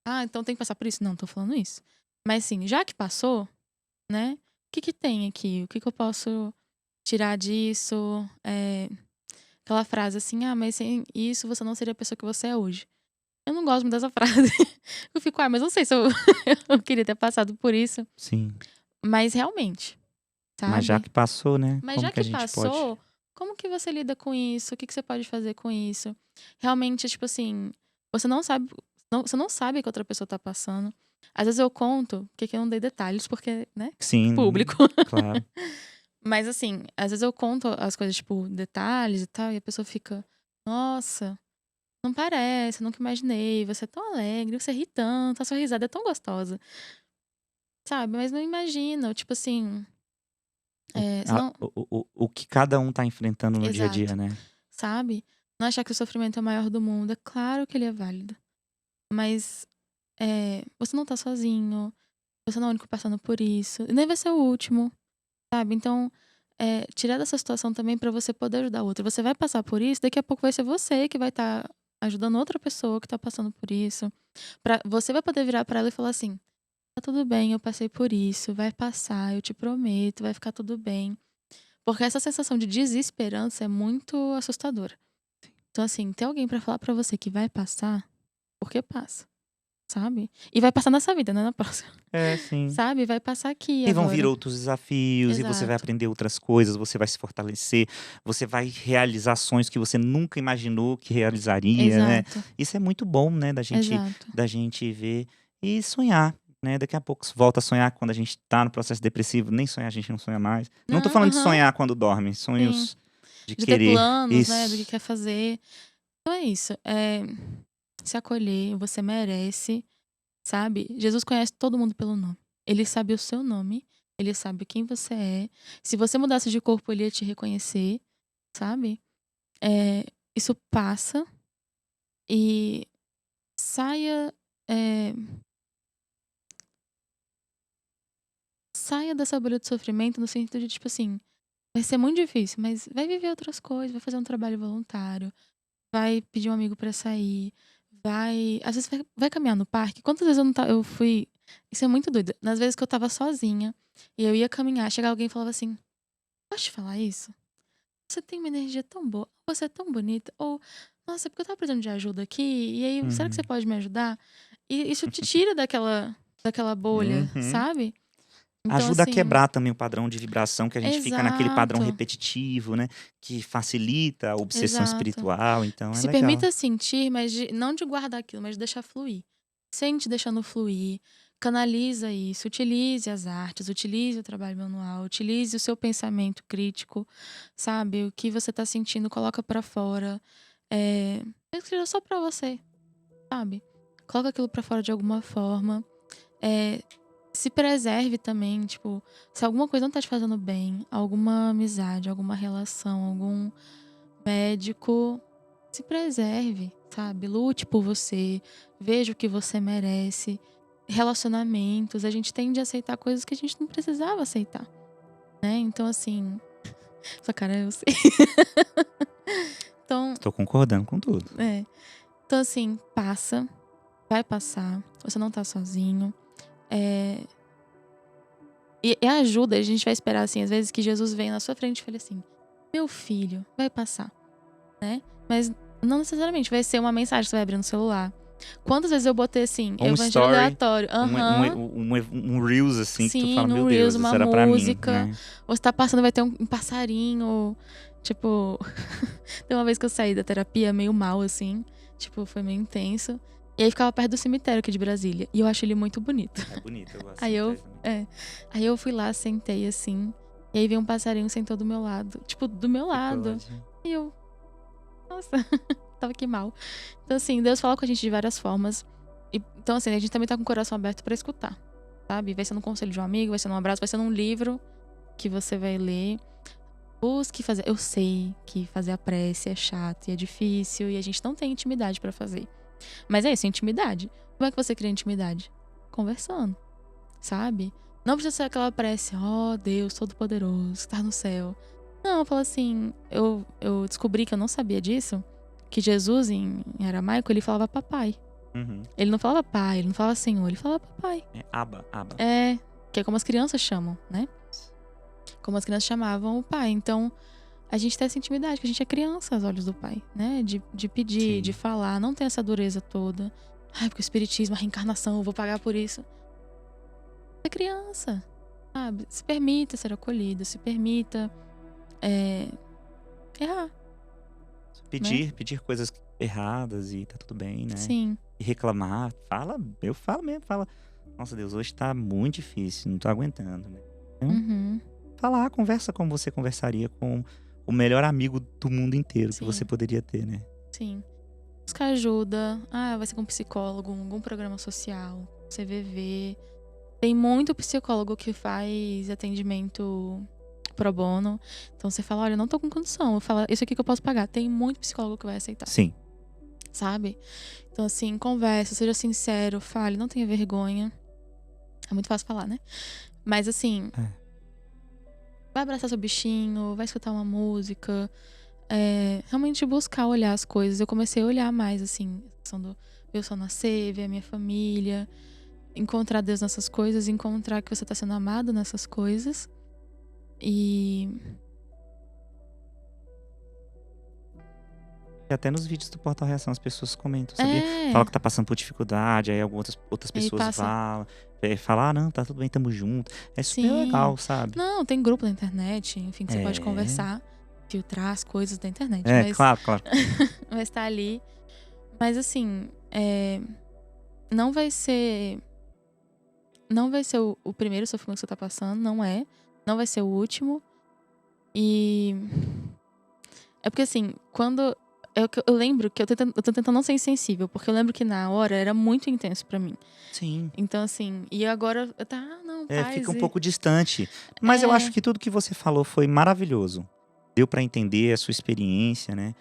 Ah, então tem que passar por isso? Não, tô falando isso. Mas, assim, já que passou, né? O que que tem aqui? O que que eu posso tirar disso? aquela frase assim, mas sem isso você não seria a pessoa que você é hoje. Eu não gosto muito dessa frase. Eu fico, mas não sei se eu, eu queria ter passado por isso. Sim. Mas realmente, Mas já sabe? que passou, né? Mas Como já que a que gente pode? passou, como que você lida com isso? O que que você pode fazer com isso? Realmente, tipo assim, você não sabe, você não sabe o que outra pessoa tá passando. Às vezes eu conto, porque aqui eu não dei detalhes, porque, né, Sim, público. claro. Mas assim, às vezes eu conto as coisas, tipo, detalhes e tal, e a pessoa fica, nossa, não parece, eu nunca imaginei, você é tão alegre, você ri tanto, a sua risada é tão gostosa. Sabe? Mas não imagina, tipo assim, você não. O que cada um tá enfrentando no dia a dia, Exato. né? Sabe? Não achar que o sofrimento é o maior do mundo. É claro que ele é válido. Mas você não tá sozinho. Você não é o único passando por isso. E nem vai ser o último, sabe? Então, tirar dessa situação também pra você poder ajudar outra. Você vai passar por isso, daqui a pouco vai ser você que vai estar ajudando outra pessoa que tá passando por isso. Você vai poder virar pra ela e falar assim: tá tudo bem, eu passei por isso, vai passar, eu te prometo, vai ficar tudo bem. Porque essa sensação de desesperança é muito assustadora. Então, assim, ter alguém pra falar pra você que vai passar, porque passa, sabe? E vai passar nessa vida, não é na próxima. É, sim. Sabe? Vai passar aqui E vão vir agora. outros desafios, e você vai Exato. aprender outras coisas, você vai se fortalecer, você vai realizar sonhos que você nunca imaginou que realizaria, né? Exato. Isso é muito bom, né, Exato. da gente ver e sonhar, né? Daqui a pouco volta a sonhar quando a gente tá no processo depressivo, nem sonhar a gente não sonha mais. Não tô Não, falando de aham, sonhar quando dorme, sim. sonhos de De ter querer. planos, né? Do que Isso. quer fazer. Então é isso. Se acolher, você merece, sabe? Jesus conhece todo mundo pelo nome. Ele sabe o seu nome, ele sabe quem você é. Se você mudasse de corpo, ele ia te reconhecer, sabe? Isso passa e saia, eh, saia dessa bolha de sofrimento no sentido de, tipo assim, vai ser muito difícil, mas vai viver outras coisas, vai fazer um trabalho voluntário, vai pedir um amigo pra sair, às vezes vai caminhar no parque. Quantas vezes eu fui, isso é muito doido, nas vezes que eu estava sozinha e eu ia caminhar, chegava alguém e falava assim: "Posso te falar isso? Você tem uma energia tão boa, você é tão bonita", ou "Nossa, é porque eu estava precisando de ajuda aqui, e aí será que você Uhum. pode me ajudar?". E isso te tira daquela bolha, Uhum. sabe. Então Ajuda a assim, quebrar também o padrão de vibração, que a gente fica naquele padrão exato, repetitivo, né, que facilita a obsessão exato. espiritual, então é Se legal. permita sentir, mas não de guardar aquilo, mas de deixar fluir. Sente deixando fluir, canaliza isso, utilize as artes, utilize o trabalho manual, utilize o seu pensamento crítico, sabe? O que você tá sentindo, coloca pra fora. Mesmo que seja só pra você, sabe? Coloca aquilo pra fora de alguma forma. Se preserve também, tipo, se alguma coisa não tá te fazendo bem, alguma amizade, alguma relação, algum médico, se preserve, sabe? Lute por você, veja o que você merece. Relacionamentos, a gente tende a aceitar coisas que a gente não precisava aceitar, né? Então, assim, sua cara eu sei. Então, Estou concordando com tudo. então, assim, passa, vai passar, você não tá sozinho. É, e ajuda, a gente vai esperar, assim, às vezes que Jesus venha na sua frente e fale assim: meu filho, vai passar, né? Mas não necessariamente vai ser uma mensagem que você vai abrir no celular. Quantas vezes eu botei assim, Um evangelho story, aleatório? Aham. um reels assim que tu Sim, fala, meu no Reels, Deus, isso uma era pra mim, música. né? Ou você tá passando, vai ter um passarinho. Tipo, tem uma vez que eu saí da terapia meio mal, assim. Tipo, foi meio intenso. E aí ficava perto do cemitério aqui de Brasília. E eu acho ele muito bonito. É bonito, eu gosto Aí eu, desse também. aí eu fui lá, sentei assim. E aí veio um passarinho, sentou do meu lado. Tipo, do meu Ficou lado. ótimo. E eu, nossa, tava aqui mal. Então, assim, Deus fala com a gente de várias formas. Então, assim, a gente também tá com o coração aberto pra escutar, sabe? Vai ser num conselho de um amigo, vai ser num abraço, vai ser num livro que você vai ler. Busque fazer. Eu sei que fazer a prece é chato e é difícil e a gente não tem intimidade pra fazer. Mas é isso, intimidade. Como é que você cria intimidade? Conversando, sabe? Não precisa ser aquela prece, ó Deus Todo-Poderoso, que tá no céu. Não, eu falo assim, eu descobri que eu não sabia disso, que Jesus, em aramaico, ele falava papai. Uhum. Ele não falava pai, ele não falava senhor, ele falava papai. É aba. Que é como as crianças chamam, né? Como as crianças chamavam o pai. Então, a gente tem essa intimidade, que a gente é criança aos olhos do pai, né? De pedir, Sim. de falar, não tem essa dureza toda. Ai, porque o espiritismo, a reencarnação, eu vou pagar por isso. É criança, sabe? Se permita ser acolhido, se permita errar, Pedir coisas erradas e tá tudo bem, né? sim. E reclamar. Eu falo mesmo, fala. Nossa, Deus, hoje tá muito difícil, não tô aguentando, né? Uhum, Conversa como você conversaria com o melhor amigo do mundo inteiro que Sim. você poderia ter, né? sim. Buscar ajuda. Vai ser com um psicólogo, algum programa social, CVV. Tem muito psicólogo que faz atendimento pro bono. Então você fala, olha, eu não tô com condição. Eu falo, isso aqui que eu posso pagar. Tem muito psicólogo que vai aceitar, Sim. sabe? Então assim, conversa, seja sincero, fale, não tenha vergonha. É muito fácil falar, né? Mas assim, vai abraçar seu bichinho, vai escutar uma música. Realmente buscar olhar as coisas. Eu comecei a olhar mais, assim, a questão do eu só nascer, ver a minha família, encontrar Deus nessas coisas, encontrar que você tá sendo amado nessas coisas. E Até nos vídeos do Portal Reação as pessoas comentam, sabia? É. Fala que tá passando por dificuldade, aí algumas outras Aí pessoas passa. falam, não, tá tudo bem, tamo junto. É super Sim. legal, sabe? Não, tem grupo na internet, enfim, que você pode É. conversar, filtrar as coisas da internet. É, claro. Mas tá ali. Mas assim, não vai ser o primeiro sofrimento que você tá passando, não é. Não vai ser o último. E é porque assim, quando eu lembro que eu tô tentando não ser insensível, porque eu lembro que na hora era muito intenso pra mim. Sim. Então assim, e agora não, paz. Fica um pouco distante. Mas eu acho que tudo que você falou foi maravilhoso. Deu pra entender a sua experiência, né?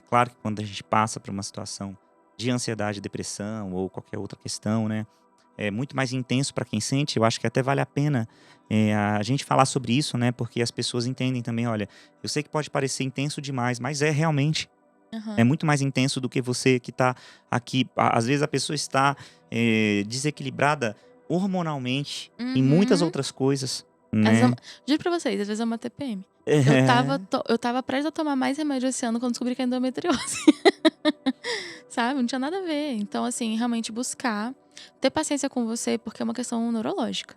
Claro que quando a gente passa por uma situação de ansiedade, depressão ou qualquer outra questão, né? É muito mais intenso pra quem sente. Eu acho que até vale a pena a gente falar sobre isso, né? Porque as pessoas entendem também, olha, eu sei que pode parecer intenso demais, mas é realmente. É muito mais intenso do que você que tá aqui. Às vezes a pessoa está desequilibrada hormonalmente em muitas outras coisas, né? Juro pra vocês, às vezes é uma TPM. É. Eu tava prestes a tomar mais remédio esse ano quando descobri que é endometriose. Sabe? Não tinha nada a ver. Então, assim, realmente buscar, ter paciência com você, porque é uma questão neurológica.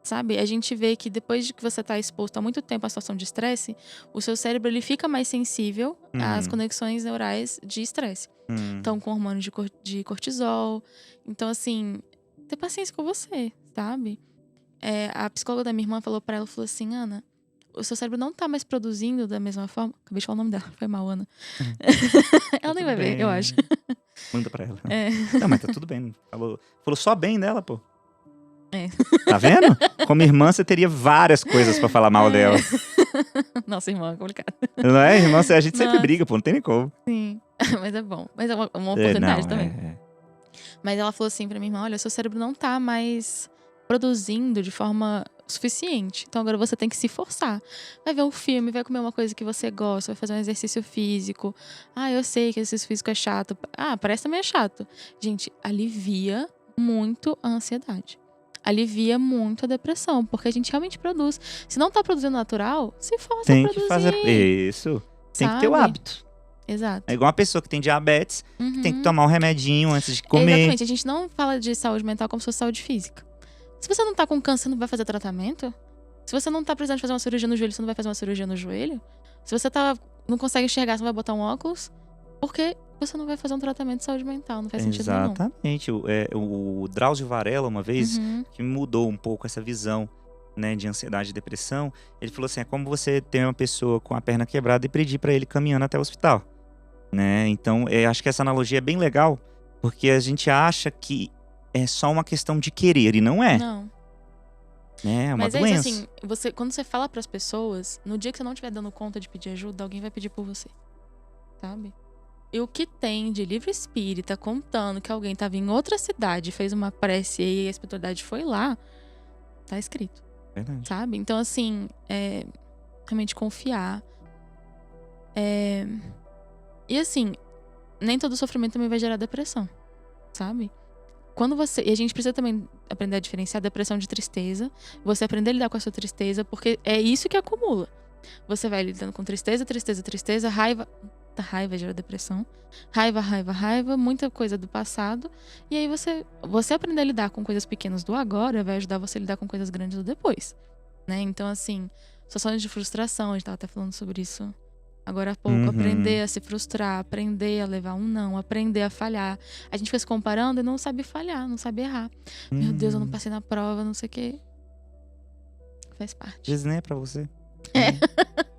Sabe? A gente vê que depois de que você tá exposto há muito tempo à situação de estresse, o seu cérebro ele fica mais sensível às conexões neurais de estresse. Então, com hormônio de cortisol. Então, assim, ter paciência com você, sabe? A psicóloga da minha irmã falou pra ela, falou assim, Ana, o seu cérebro não tá mais produzindo da mesma forma. Acabei de falar o nome dela, foi mal, Ana. Ela nem vai ver, eu acho. Manda pra ela. Não, mas tá tudo bem. Falou só bem dela, pô. Tá vendo? Como irmã, você teria várias coisas pra falar mal dela. Nossa, irmã, é complicado. Não é, irmã? A gente sempre briga, pô. Não tem nem como. Sim, mas é bom. Mas é uma oportunidade também. É. Mas ela falou assim pra minha irmã, olha, seu cérebro não tá mais produzindo de forma suficiente. Então agora você tem que se forçar. Vai ver um filme, vai comer uma coisa que você gosta, vai fazer um exercício físico. Eu sei que exercício físico é chato. Parece também é chato. Gente, alivia muito a ansiedade. Alivia muito a depressão, porque a gente realmente produz. Se não tá produzindo natural, se força a produzir. Tem que fazer isso. Tem que ter o hábito. Exato. É igual uma pessoa que tem diabetes, que tem que tomar um remedinho antes de comer. Exatamente. A gente não fala de saúde mental como se fosse saúde física. Se você não tá com câncer, não vai fazer tratamento? Se você não tá precisando fazer uma cirurgia no joelho, você não vai fazer uma cirurgia no joelho? Se você não consegue enxergar, você não vai botar um óculos? Porque você não vai fazer um tratamento de saúde mental, não faz sentido nenhum. Exatamente. O Drauzio Varela, uma vez, que mudou um pouco essa visão, né, de ansiedade e depressão, ele falou assim, é como você ter uma pessoa com a perna quebrada e pedir pra ele caminhando até o hospital. Né? Então, acho que essa analogia é bem legal, porque a gente acha que é só uma questão de querer, e não é. Não. É uma Mas doença. É isso, assim, quando você fala pras pessoas, no dia que você não estiver dando conta de pedir ajuda, alguém vai pedir por você. Sabe? E o que tem de livro espírita contando que alguém tava em outra cidade, fez uma prece e a espiritualidade foi lá, tá escrito. Verdade. Sabe? Então, assim, realmente confiar. E assim, nem todo sofrimento também vai gerar depressão, sabe? E a gente precisa também aprender a diferenciar depressão de tristeza. Você aprender a lidar com a sua tristeza, porque é isso que acumula. você vai lidando com tristeza, tristeza, tristeza, raiva. Muita raiva gera depressão. Raiva, raiva, raiva, muita coisa do passado. E aí você aprender a lidar com coisas pequenas do agora vai ajudar você a lidar com coisas grandes do depois, né? Então, assim, situações de frustração, a gente tava até falando sobre isso agora há pouco. Aprender a se frustrar, aprender a levar um não, aprender a falhar. A gente fica se comparando e não sabe falhar, não sabe errar. Meu Deus, eu não passei na prova, não sei o quê. Faz Às parte. vezes nem é pra você. É. Né?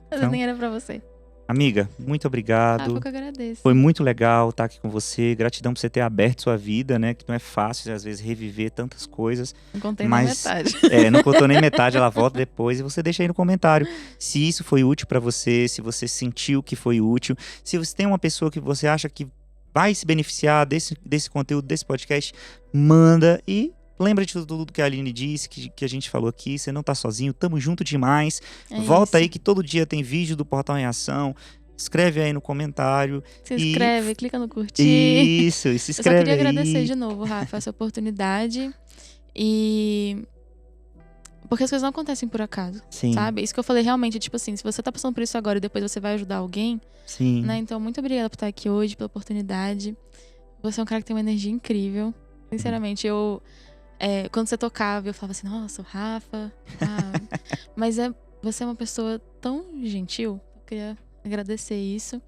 Mas Então, nem era pra você. amiga, muito Ah, obrigado. eu que agradeço. Foi muito legal estar aqui com você. Gratidão por você ter aberto sua vida, né? Que não é fácil, às vezes, reviver tantas coisas. Não contei Mas, na metade. não contou nem metade, ela volta depois. E você deixa aí no comentário se isso foi útil pra você, se você sentiu que foi útil. Se você tem uma pessoa que você acha que vai se beneficiar desse conteúdo, desse podcast, manda e... Lembra de tudo que a Aline disse, que a gente falou aqui. Você não tá sozinho, tamo junto demais. Volta aí que todo dia tem vídeo do Portal Reação. Escreve aí no comentário. Se inscreve, clica no curtir. Isso, e se inscreve aí. Eu só queria agradecer de novo, Rafa, essa oportunidade. E... Porque as coisas não acontecem por acaso, Sim. sabe? Isso que eu falei realmente, tipo assim, se você tá passando por isso agora e depois você vai ajudar alguém, Sim. né? Então, muito obrigada por estar aqui hoje, pela oportunidade. Você é um cara que tem uma energia incrível. Sinceramente, quando você tocava, eu falava assim, nossa, o Rafa. Mas você é uma pessoa tão gentil. Eu queria agradecer isso.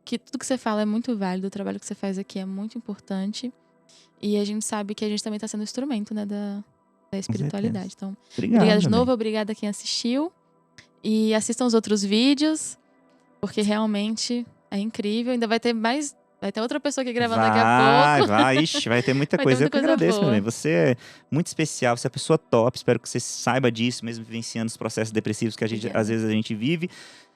Que tudo que você fala é muito válido. O trabalho que você faz aqui é muito importante. E a gente sabe que a gente também tá sendo instrumento, né, da espiritualidade. Então, obrigada de novo. Obrigada a quem assistiu. E assistam os outros vídeos. Porque realmente é incrível. Ainda vai ter mais... Vai ter outra pessoa aqui gravando daqui a pouco. Ixi, vai ter muita Vai ter coisa. muita Eu que coisa agradeço, boa. meu bem. Você é muito especial, você é uma pessoa top. Espero que você saiba disso, mesmo vivenciando os processos depressivos que Obrigada. às vezes a gente vive.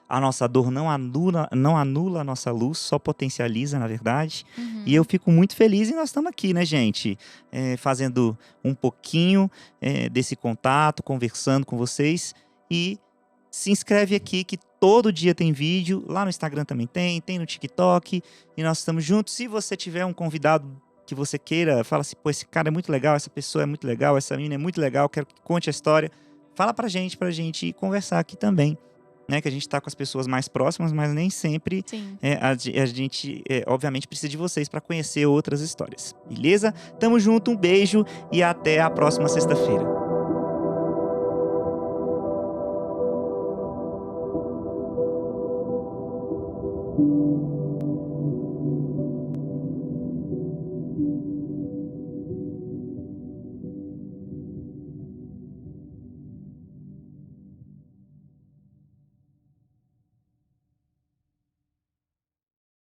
A nossa dor não anula a nossa luz, só potencializa, na verdade. E eu fico muito feliz e nós estamos aqui, né, gente? Fazendo um pouquinho desse contato, conversando com vocês. E se inscreve aqui que todo dia tem vídeo. Lá no Instagram também tem no TikTok. E nós estamos juntos. Se você tiver um convidado que você queira, fala assim, pô, esse cara é muito legal, essa pessoa é muito legal, essa menina é muito legal, quero que conte a história. Fala pra gente conversar aqui também. Né, que a gente tá com as pessoas mais próximas, mas nem sempre a gente, obviamente, precisa de vocês para conhecer outras histórias. Beleza? Tamo junto, um beijo e até a próxima sexta-feira.